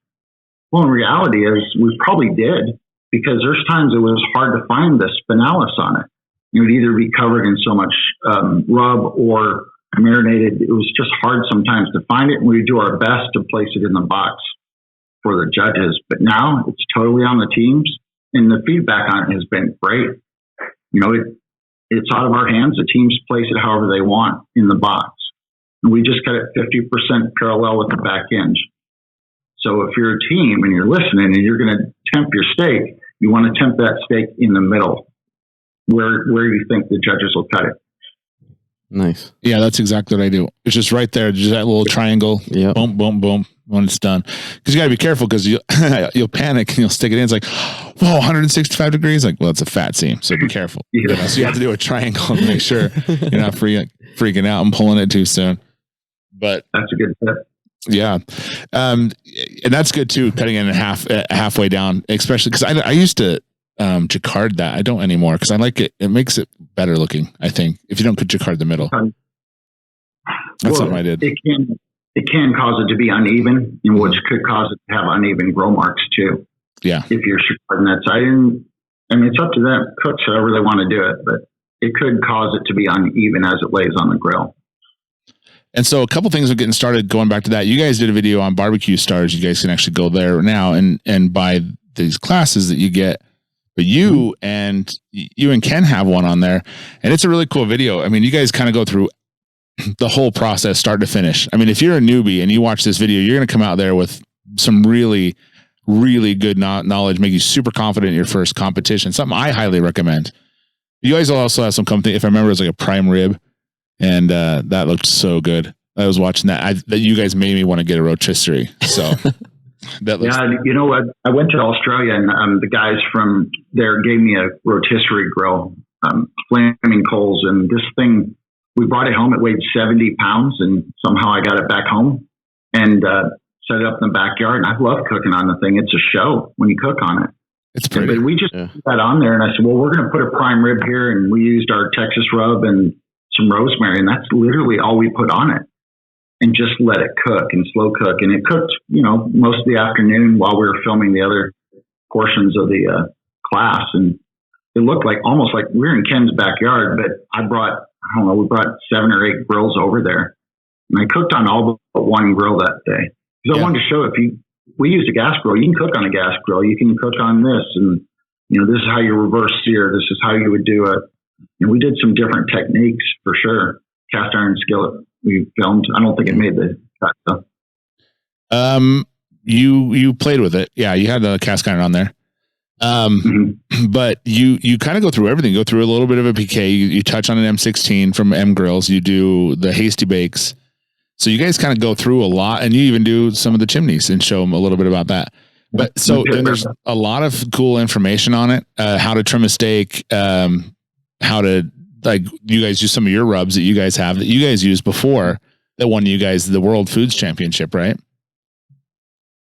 Well, in reality is we probably did, because there's times it was hard to find the spinalis on it. It would either be covered in so much rub or marinated. It was just hard sometimes to find it, and we do our best to place it in the box for the judges. But now it's totally on the teams, and the feedback on it has been great. It's out of our hands. The teams place it however they want in the box. And we just cut it 50% parallel with the back hinge. So if you're a team and you're listening and you're going to temp your steak, you want to temp that steak in the middle where you think the judges will cut it. Nice. Yeah, that's exactly what I do. It's just right there, just that little triangle. Yeah. Boom, boom, boom. When it's done, because you got to be careful, because you'll panic and you'll stick it in. It's like, whoa, 165 degrees. Like, well, it's a fat seam, so be careful. Yeah. So you have to do a triangle to make sure you're not freaking out and pulling it too soon. But that's a good tip. Yeah, and that's good too. Cutting it in halfway down, especially because I used to jacquard that. I don't anymore because I like it. It makes it better looking, I think, if you don't jacquard the middle. That's something I did. It can cause it to be uneven, which could cause it to have uneven grill marks too. Yeah. If you're jacquarding that side, it's up to them, cooks however they want to do it, but it could cause it to be uneven as it lays on the grill. And so a couple things are getting started. Going back to that, you guys did a video on barbecue stars. You guys can actually go there now and buy these classes that you get. But you and Ken have one on there, and it's a really cool video. I mean, you guys kind of go through the whole process, start to finish. I mean, if you're a newbie and you watch this video, you're going to come out there with some really, really good knowledge, make you super confident in your first competition. Something I highly recommend. You guys will also have some company. If I remember, it was like a prime rib, and that looked so good. I was watching that. That you guys made me want to get a rotisserie. So that looks. Yeah, I went to Australia, and the guys from there gave me a rotisserie grill, flaming coals, and this thing. We brought it home. It weighed 70 pounds, and somehow I got it back home and set it up in the backyard. And I love cooking on the thing. It's a show when you cook on it. It's pretty. But we just put that on there, and I said, well, we're going to put a prime rib here, and we used our Texas rub and some rosemary, and that's literally all we put on it, and just let it cook and slow cook. And it cooked, most of the afternoon while we were filming the other portions of the class, and it looked almost like we were in Ken's backyard. But we brought 7 or 8 grills over there, and I cooked on all but one grill that day because I wanted to show we used a gas grill. You can cook on a gas grill. You can cook on this, and this is how you reverse sear. This is how you would do it. And we did some different techniques for sure. Cast iron skillet we filmed. I don't think it made the cut though. You played with it. Yeah, you had the cast iron on there. But you kind of go through everything. Go through a little bit of a PK. You touch on an M16 from M Grills. You do the hasty bakes. So you guys kind of go through a lot, and you even do some of the chimneys and show them a little bit about that. But so then there's a lot of cool information on it. How to trim a steak. How to you guys use some of your rubs that you guys have that you guys used before that won you guys the World Foods Championship, right?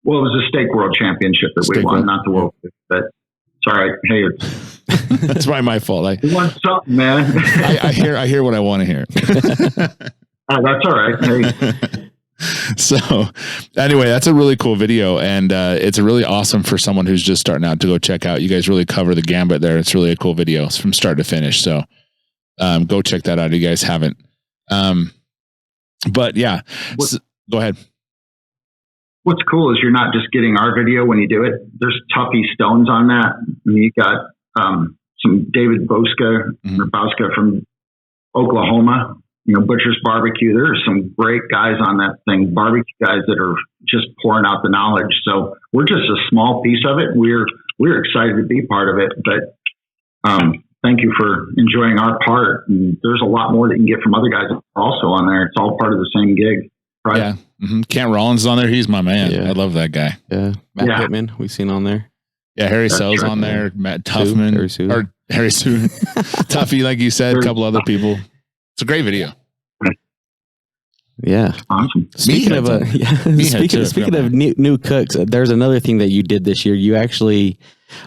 Well, it was a Steak World Championship that we won, not the World Foods, but sorry. Hey, that's probably my fault. You want something, man. I hear what I want to hear. That's all right. Hey. So anyway, that's a really cool video, and it's really awesome for someone who's just starting out to go check out. You guys really cover the gambit there. It's really a cool video from start to finish. So go check that out if you guys haven't. But yeah, go ahead. What's cool is you're not just getting our video when you do it. There's Tuffy Stones on that. And you got some David Bouska from Oklahoma. Butcher's Barbecue. There are some great guys on that thing, barbecue guys that are just pouring out the knowledge. So we're just a small piece of it. We're excited to be part of it, but thank you for enjoying our part. And there's a lot more that you can get from other guys also on there. It's all part of the same gig. Right? Yeah. Mm-hmm. Kent Rollins is on there. He's my man. Yeah. I love that guy. Yeah. Matt Pittman, we've seen on there. Yeah. Harry Sell's on there. Matt Tuffman. Harry Sue. Tuffy, like you said, a couple other people. It's a great video. Yeah. Awesome. Speaking of new cooks, there's another thing that you did this year. You actually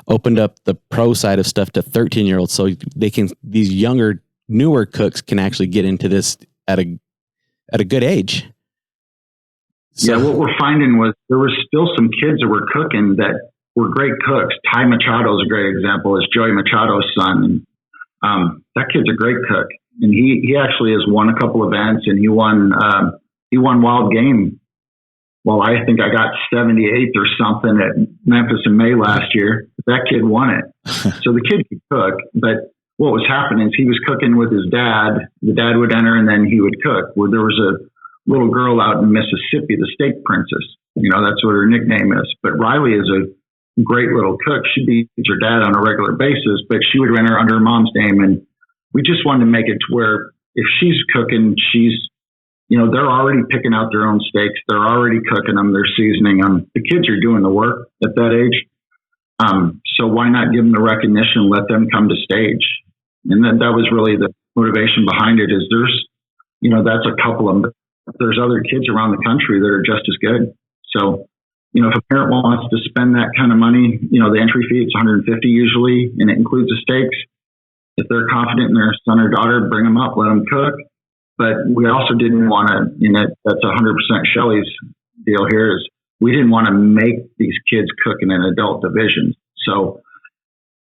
opened up the pro side of stuff to 13-year-olds, so these younger, newer cooks can actually get into this at a good age. So, what we're finding was there were still some kids that were cooking that were great cooks. Ty Machado is a great example. It's Joey Machado's son. And, that kid's a great cook. And he actually has won a couple events, and he won wild game. Well, I think I got 78th or something at Memphis in May last year. That kid won it. So the kid could cook, but what was happening is he was cooking with his dad. The dad would enter and then he would cook. Well, there was a little girl out in Mississippi, the Steak Princess. That's what her nickname is. But Riley is a great little cook. She beats her dad on a regular basis, but she would enter under her mom's name. And we just wanted to make it to where if she's cooking, they're already picking out their own steaks. They're already cooking them. They're seasoning them. The kids are doing the work at that age. So why not give them the recognition and let them come to stage? And then that was really the motivation behind it is that's a couple of them. There's other kids around the country that are just as good. So, if a parent wants to spend that kind of money, the entry fee, it's $150 usually, and it includes the steaks. If they're confident in their son or daughter, bring them up, let them cook. But we also didn't want to, that's 100% Shelley's deal here is we didn't want to make these kids cook in an adult division. So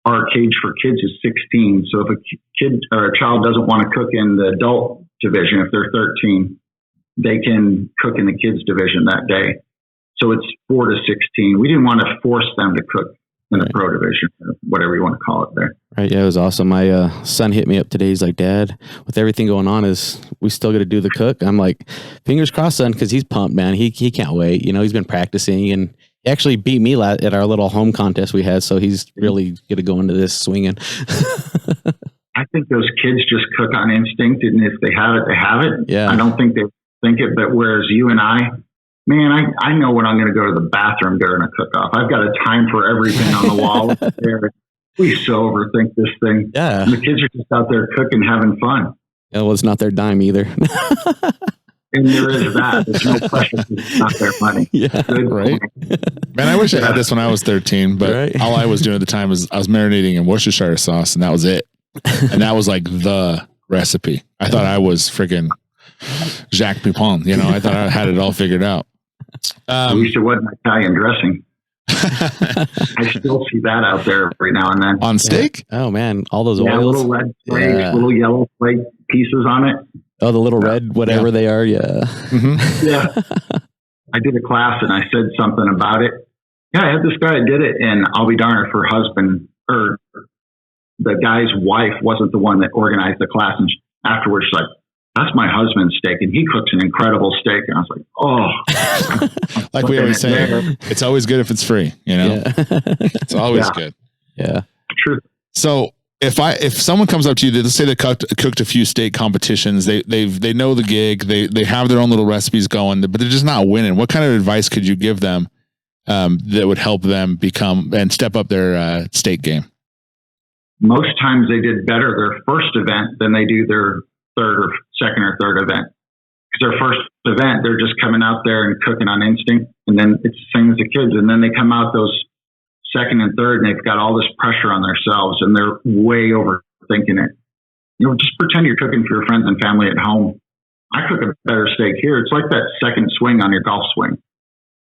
our cage for kids is 16. So if a kid or a child doesn't want to cook in the adult division, if they're 13, they can cook in the kids division that day. So it's 4 to 16. We didn't want to force them to cook in the pro division, or whatever you want to call it there. Right. Yeah, it was awesome. My son hit me up today. He's like, Dad, with everything going on, is we still got to do the cook? I'm like, fingers crossed, son, because he's pumped, man. He can't wait. He's been practicing, and he actually beat me at our little home contest we had. So he's really going to go into this swinging. I think those kids just cook on instinct, and if they have it, they have it. Yeah. I don't think they think it, but whereas you and I know when I'm going to go to the bathroom during a cook-off. I've got a time for everything on the wall. We so overthink this thing. Yeah. And the kids are just out there cooking, having fun. Yeah, well, it's not their dime either. And there is that. There's no pressure. It's not their money. Yeah, good right. Man, I wish I had this when I was 13, but all I was doing at the time was I was marinating in Worcestershire sauce, and that was it. And that was like the recipe. I thought I was freaking Jacques Pipon. I thought I had it all figured out. At least it wasn't Italian dressing. I still see that out there every now and then. On steak? Oh, man. All those oils. Little red flakes, little yellow flake pieces on it. Oh, the little red, whatever they are. Yeah. Mm-hmm. Yeah. I did a class and I said something about it. Yeah, I had this guy that did it, and I'll be darned if her husband or the guy's wife wasn't the one that organized the class. And afterwards, she's like, that's my husband's steak, and he cooks an incredible steak. And I was like, oh. Like we always say, it's always good if it's free, Yeah. It's always good. Yeah. True. So if someone comes up to you, let's say they cooked a few steak competitions, they know the gig, they have their own little recipes going, but they're just not winning. What kind of advice could you give them that would help them become and step up their steak game? Most times they did better their first event than they do their second or third event. their first event, they're just coming out there and cooking on instinct. And then it's the same as the kids. And then they come out those second and third, and they've got all this pressure on themselves, and they're way overthinking it. Just pretend you're cooking for your friends and family at home. I cook a better steak here. It's like that second swing on your golf swing.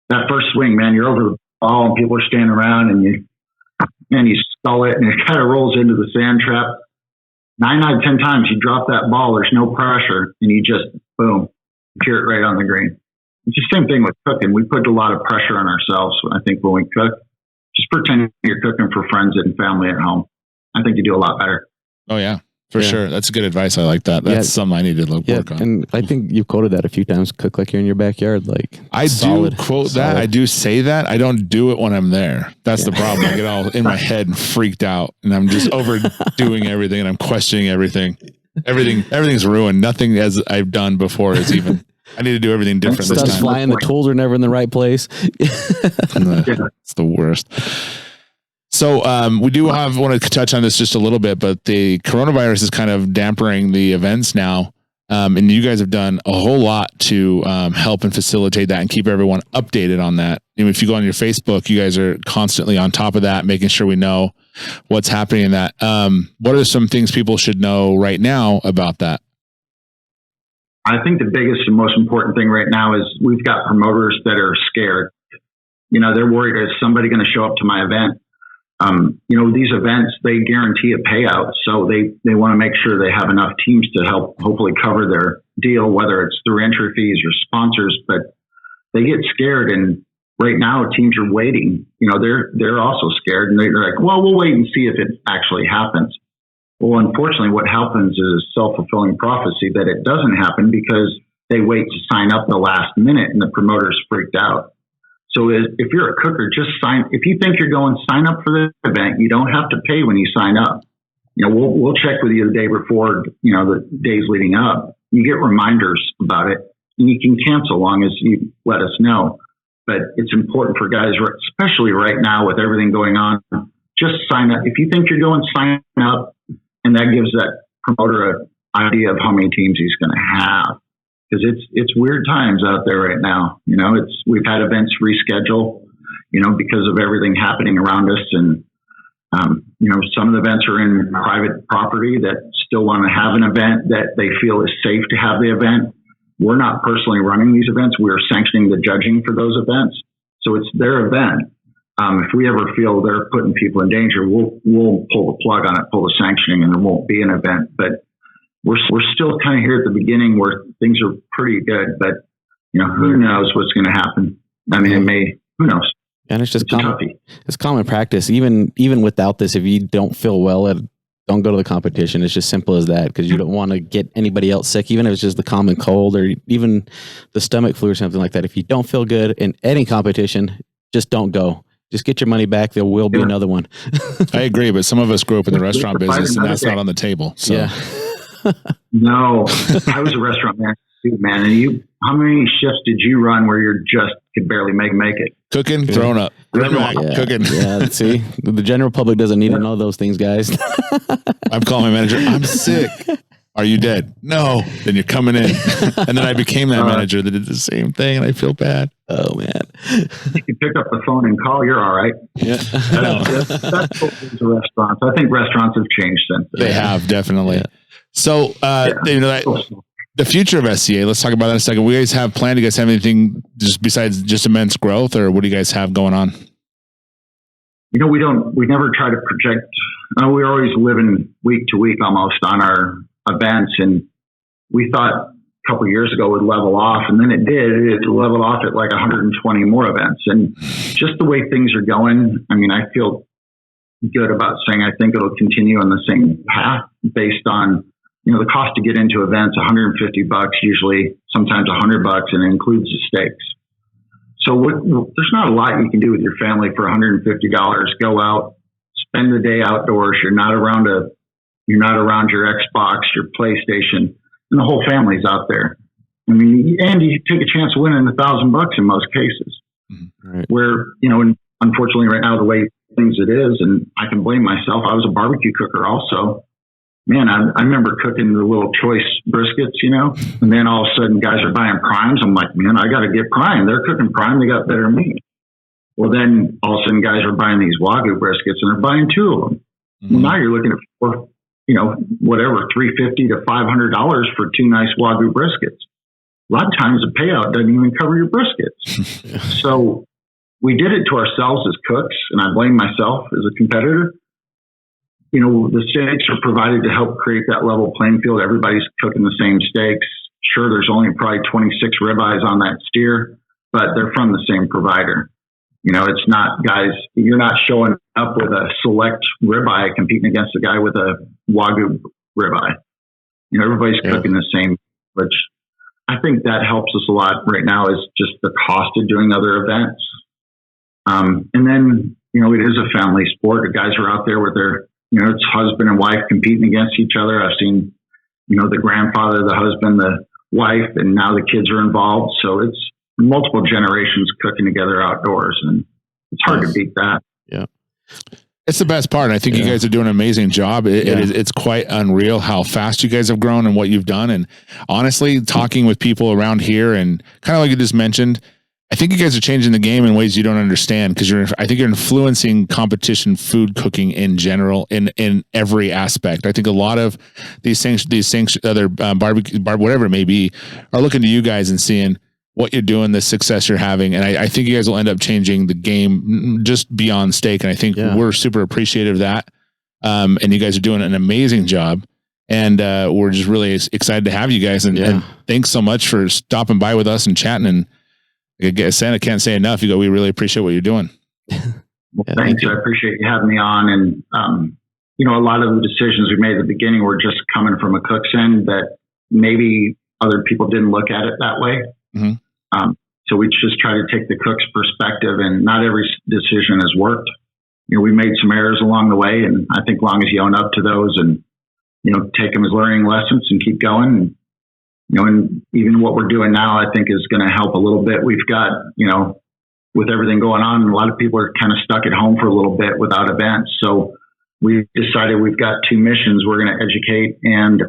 That first swing, man, you're over the ball and people are standing around, and you skull it, and it kind of rolls into the sand trap. 9 out of 10 times you drop that ball, there's no pressure, and you just, boom, cure it right on the green. It's the same thing with cooking. We put a lot of pressure on ourselves, I think, when we cook. Just pretend you're cooking for friends and family at home. I think you do a lot better. Oh, yeah. For sure. That's good advice. I like that. That's something I need to work on. And I think you've quoted that a few times. Cook like you're in your backyard. Like I do quote that. I do say that. I don't do it when I'm there. That's the problem. I get all in my head and freaked out, and I'm just overdoing everything, and I'm questioning everything. Everything's ruined. Nothing as I've done before is even. I need to do everything different this time. Flying. The tools are never in the right place. It's the worst. So we do want to touch on this just a little bit, but the coronavirus is kind of dampering the events now. And you guys have done a whole lot to help and facilitate that and keep everyone updated on that. If you go on your Facebook, you guys are constantly on top of that, making sure we know what's happening in that. What are some things people should know right now about that? I think the biggest and most important thing right now is we've got promoters that are scared. They're worried, is somebody going to show up to my event? These events, they guarantee a payout. So they want to make sure they have enough teams to help hopefully cover their deal, whether it's through entry fees or sponsors, but they get scared. And right now teams are waiting. They're also scared, and they're like, well, we'll wait and see if it actually happens. Well, unfortunately, what happens is self-fulfilling prophecy that it doesn't happen because they wait to sign up the last minute and the promoter's freaked out. So if you're a cooker, just sign. If you think you're going, sign up for the event. You don't have to pay when you sign up. We'll check with you the day before, the days leading up. You get reminders about it, and you can cancel long as you let us know. But it's important for guys, especially right now with everything going on, just sign up. If you think you're going, sign up, and that gives that promoter an idea of how many teams he's going to have. Because it's weird times out there right now. We've had events reschedule, because of everything happening around us, and some of the events are in private property that still want to have an event that they feel is safe to have the event. We're not personally running these events; we're sanctioning the judging for those events, so it's their event. If we ever feel they're putting people in danger, we'll pull the plug on it, pull the sanctioning, and there won't be an event. But we're still kind of here at the beginning where things are pretty good, but who knows what's going to happen? I mean, who knows? And it's just it's common practice. Even without this, if you don't feel well, don't go to the competition. It's just simple as that, because you don't want to get anybody else sick, even if it's just the common cold or even the stomach flu or something like that. If you don't feel good in any competition, just don't go. Just get your money back. There will be another one. I agree, but some of us grew up in the restaurant business, and that's not on the table. So. Yeah. No, I was a restaurant manager too, man. And how many shifts did you run where you just could barely make it? Cooking, throwing up. Cooking. Yeah, see, the general public doesn't need to know those things, guys. I'm calling my manager. I'm sick. Are you dead? No. Then you're coming in. And then I became that manager that did the same thing, and I feel bad. Oh, man. You can pick up the phone and call. You're all right. Yeah. That's what it is to restaurants. I think restaurants have changed since then. They have, definitely. Yeah. So, the future of SCA, let's talk about that in a second. We guys have planned. Do you guys have anything just besides just immense growth, or what do you guys have going on? We never try to project. We're always living week to week almost on our events. And we thought a couple of years ago would level off, and then it did. It leveled off at like 120 more events. And just the way things are going, I mean, I feel good about saying I think it'll continue on the same path based on, the cost to get into events, $150 usually, sometimes $100, and it includes the steaks. So there's not a lot you can do with your family for $150. Go out, spend the day outdoors. You're not around your Xbox, your PlayStation, and the whole family's out there. I mean, and you take a chance of winning $1,000 in most cases. Right. Where, unfortunately right now, the way things it is, and I can blame myself. I was a barbecue cooker also. man, I remember cooking the little choice briskets, and then all of a sudden guys are buying primes. I'm like, man, I got to get prime. They're cooking prime. They got better meat. Well, then all of a sudden guys are buying these Wagyu briskets and they're buying 2 of them. Mm-hmm. Well, now you're looking at whatever, $350 to $500 for 2 nice Wagyu briskets. A lot of times the payout doesn't even cover your briskets. So we did it to ourselves as cooks, and I blame myself as a competitor. The steaks are provided to help create that level playing field. Everybody's cooking the same steaks. Sure, there's only probably 26 ribeyes on that steer, but they're from the same provider. It's not guys, you're not showing up with a select ribeye competing against a guy with a Wagyu ribeye. Everybody's cooking the same, which I think that helps us a lot right now is just the cost of doing other events. And then, it is a family sport. The guys are out there with their, it's husband and wife competing against each other. I've seen, the grandfather, the husband, the wife, and now the kids are involved. So it's multiple generations cooking together outdoors, and it's hard to beat that. Yeah. It's the best part. I think you guys are doing an amazing job. It's quite unreal how fast you guys have grown and what you've done. And honestly, talking with people around here and kind of like you just mentioned, I think you guys are changing the game in ways you don't understand because I think you're influencing competition food cooking in general in every aspect. I think a lot of these things, other barbecue, whatever it may be, are looking to you guys and seeing what you're doing, the success you're having. And I think you guys will end up changing the game just beyond steak. And I think we're super appreciative of that. And you guys are doing an amazing job. And we're just really excited to have you guys. And thanks so much for stopping by with us and chatting. And I can't say enough. We really appreciate what you're doing. Well, thanks. I appreciate you having me on. And, a lot of the decisions we made at the beginning were just coming from a cook's end that maybe other people didn't look at it that way. Mm-hmm. So we just try to take the cook's perspective, and not every decision has worked. We made some errors along the way, and I think long as you own up to those and, take them as learning lessons and keep going. And even what we're doing now, I think is going to help a little bit. We've got, with everything going on, a lot of people are kind of stuck at home for a little bit without events. So we decided we've got 2 missions. We're going to educate and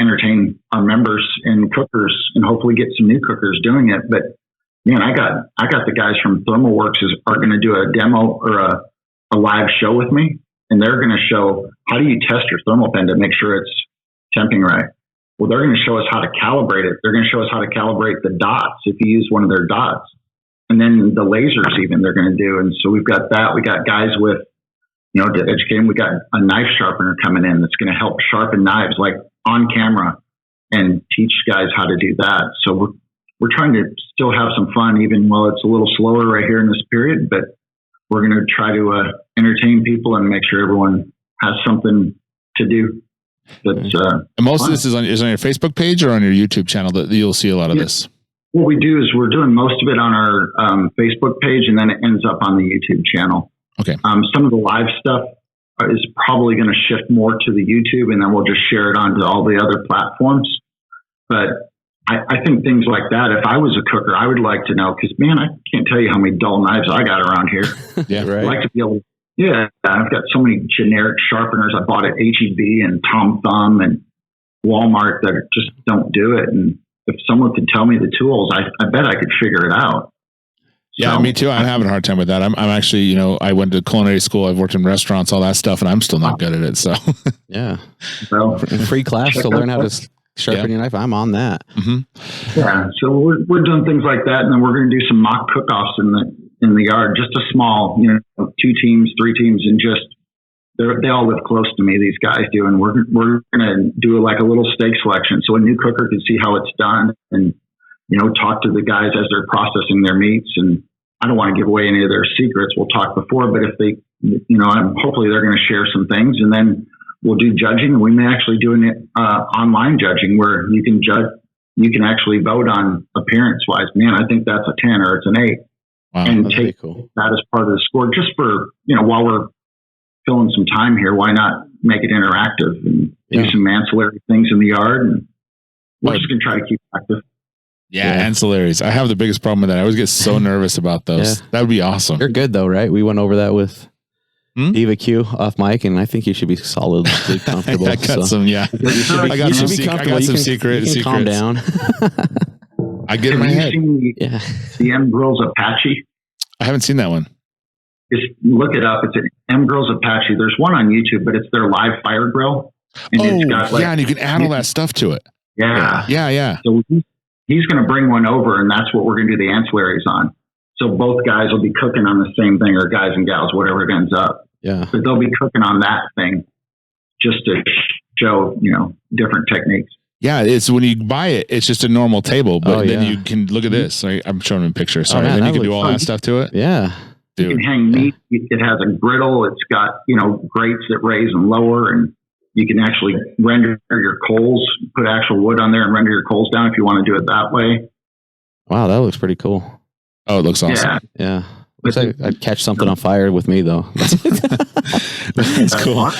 entertain our members and cookers, and hopefully get some new cookers doing it. But man, I got the guys from Thermal Works are going to do a demo or a live show with me, and they're going to show how do you test your thermal pen to make sure it's temping right. Well, they're going to show us how to calibrate it. They're going to show us how to calibrate the dots if you use one of their dots, and then the lasers even they're going to do. And so we've got that. We got guys with, to educate them. We got a knife sharpener coming in that's going to help sharpen knives like on camera and teach guys how to do that. So we're trying to still have some fun, even while it's a little slower right here in this period, but we're going to try to entertain people and make sure everyone has something to do. That's, and most of this is on your Facebook page or on your YouTube channel that you'll see a lot of this. What we do is we're doing most of it on our Facebook page, and then it ends up on the YouTube channel. Okay. Some of the live stuff is probably going to shift more to the YouTube, and then we'll just share it onto all the other platforms. But I think things like that, if I was a cooker, I would like to know, because man, I can't tell you how many dull knives I got around here. Yeah, right. I'd like to be able to, I've got so many generic sharpeners I bought at H-E-B and Tom Thumb and Walmart that just don't do it. And if someone could tell me the tools, I bet I could figure it out. Yeah, me too. I'm having a hard time with that. I'm actually, I went to culinary school. I've worked in restaurants, all that stuff, and I'm still not good at it. So yeah, well, free class to learn how to sharpen your knife. I'm on that. Mm-hmm. Yeah, so we're doing things like that, and then we're going to do some mock cook-offs in the yard, just a small, 2 teams, 3 teams, and just they all live close to me. These guys do, and we're going to do like a little steak selection, so a new cooker can see how it's done, and talk to the guys as they're processing their meats. And I don't want to give away any of their secrets. We'll talk before, but if they, hopefully they're going to share some things, and then we'll do judging. And we may actually do an online judging where you can judge, you can actually vote on appearance wise. Man, I think that's a 10 or it's an 8. Wow, and take that as part of the score, just for, while we're filling some time here, why not make it interactive and do some ancillary things in the yard? And we're just going to try to keep active. Yeah, ancillaries. I have the biggest problem with that. I always get so nervous about those. That would be awesome. They're good though, right? We went over that with Diva Q off mic, and I think you should be solidly comfortable. I got some, yeah. I got some secrets. Calm down. I get in my head. The M Grills Apache? I haven't seen that one. Just look it up. It's an M Grills Apache. There's one on YouTube, but it's their live fire grill. And it's got and you can add all that stuff to it. Yeah. So he's going to bring one over, and that's what we're going to do the ancillaries on. So both guys will be cooking on the same thing, or guys and gals, whatever it ends up. Yeah. But they'll be cooking on that thing just to show, different techniques. Yeah, it's when you buy it, it's just a normal table, but then you can look at this. Right? I'm showing them a picture. Sorry, then you can do all that stuff to it. Yeah. Dude. You can hang meat. It has a griddle. It's got, grates that raise and lower, and you can actually render your coals, put actual wood on there and render your coals down if you want to do it that way. Wow, that looks pretty cool. Oh, it looks awesome. Yeah. Looks like I'd catch something on fire with me, though. That's cool. Well,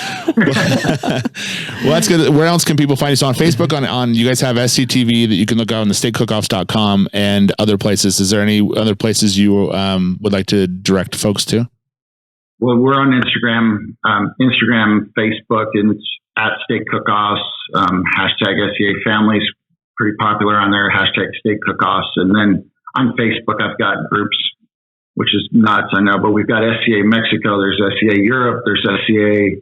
that's good. Where else can people find you? So on Facebook, on you guys have SCTV that you can look out on the steakcookoffs.com and other places. Is there any other places you would like to direct folks to? Well, we're on Instagram, Facebook, and it's at Steak Cookoffs, hashtag SCA Families, pretty popular on there, hashtag Steak Cookoffs. And then on Facebook, I've got groups, which is nuts, I know, but we've got SCA Mexico, there's SCA Europe, there's SCA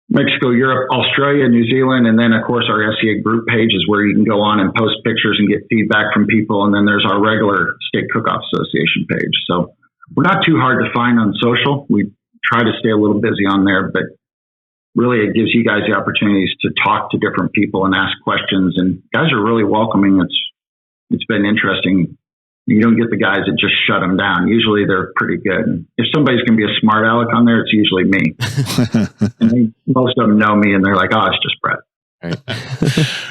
Mexico, Europe, Australia, New Zealand, and then, of course, our SCA group page is where you can go on and post pictures and get feedback from people, and then there's our regular Steak Cookoff Association page. So we're not too hard to find on social. We try to stay a little busy on there, but really it gives you guys the opportunities to talk to different people and ask questions, and guys are really welcoming. It's been interesting. You don't get the guys that just shut them down. Usually they're pretty good. If somebody's going to be a smart aleck on there, it's usually me. And most of them know me, and they're like, "Oh, it's just Brett." Right.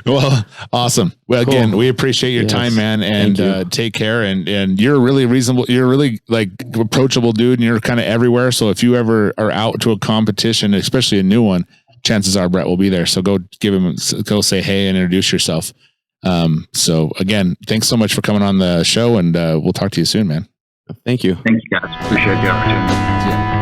Well, awesome. Well, cool. Again, we appreciate your time, man, and take care. And you're really reasonable. You're really approachable dude, and you're kind of everywhere. So if you ever are out to a competition, especially a new one, chances are Brett will be there. So go say hey and introduce yourself. So again, thanks so much for coming on the show, and we'll talk to you soon, man. Thank you. Thank you, guys. Appreciate the opportunity. Yeah.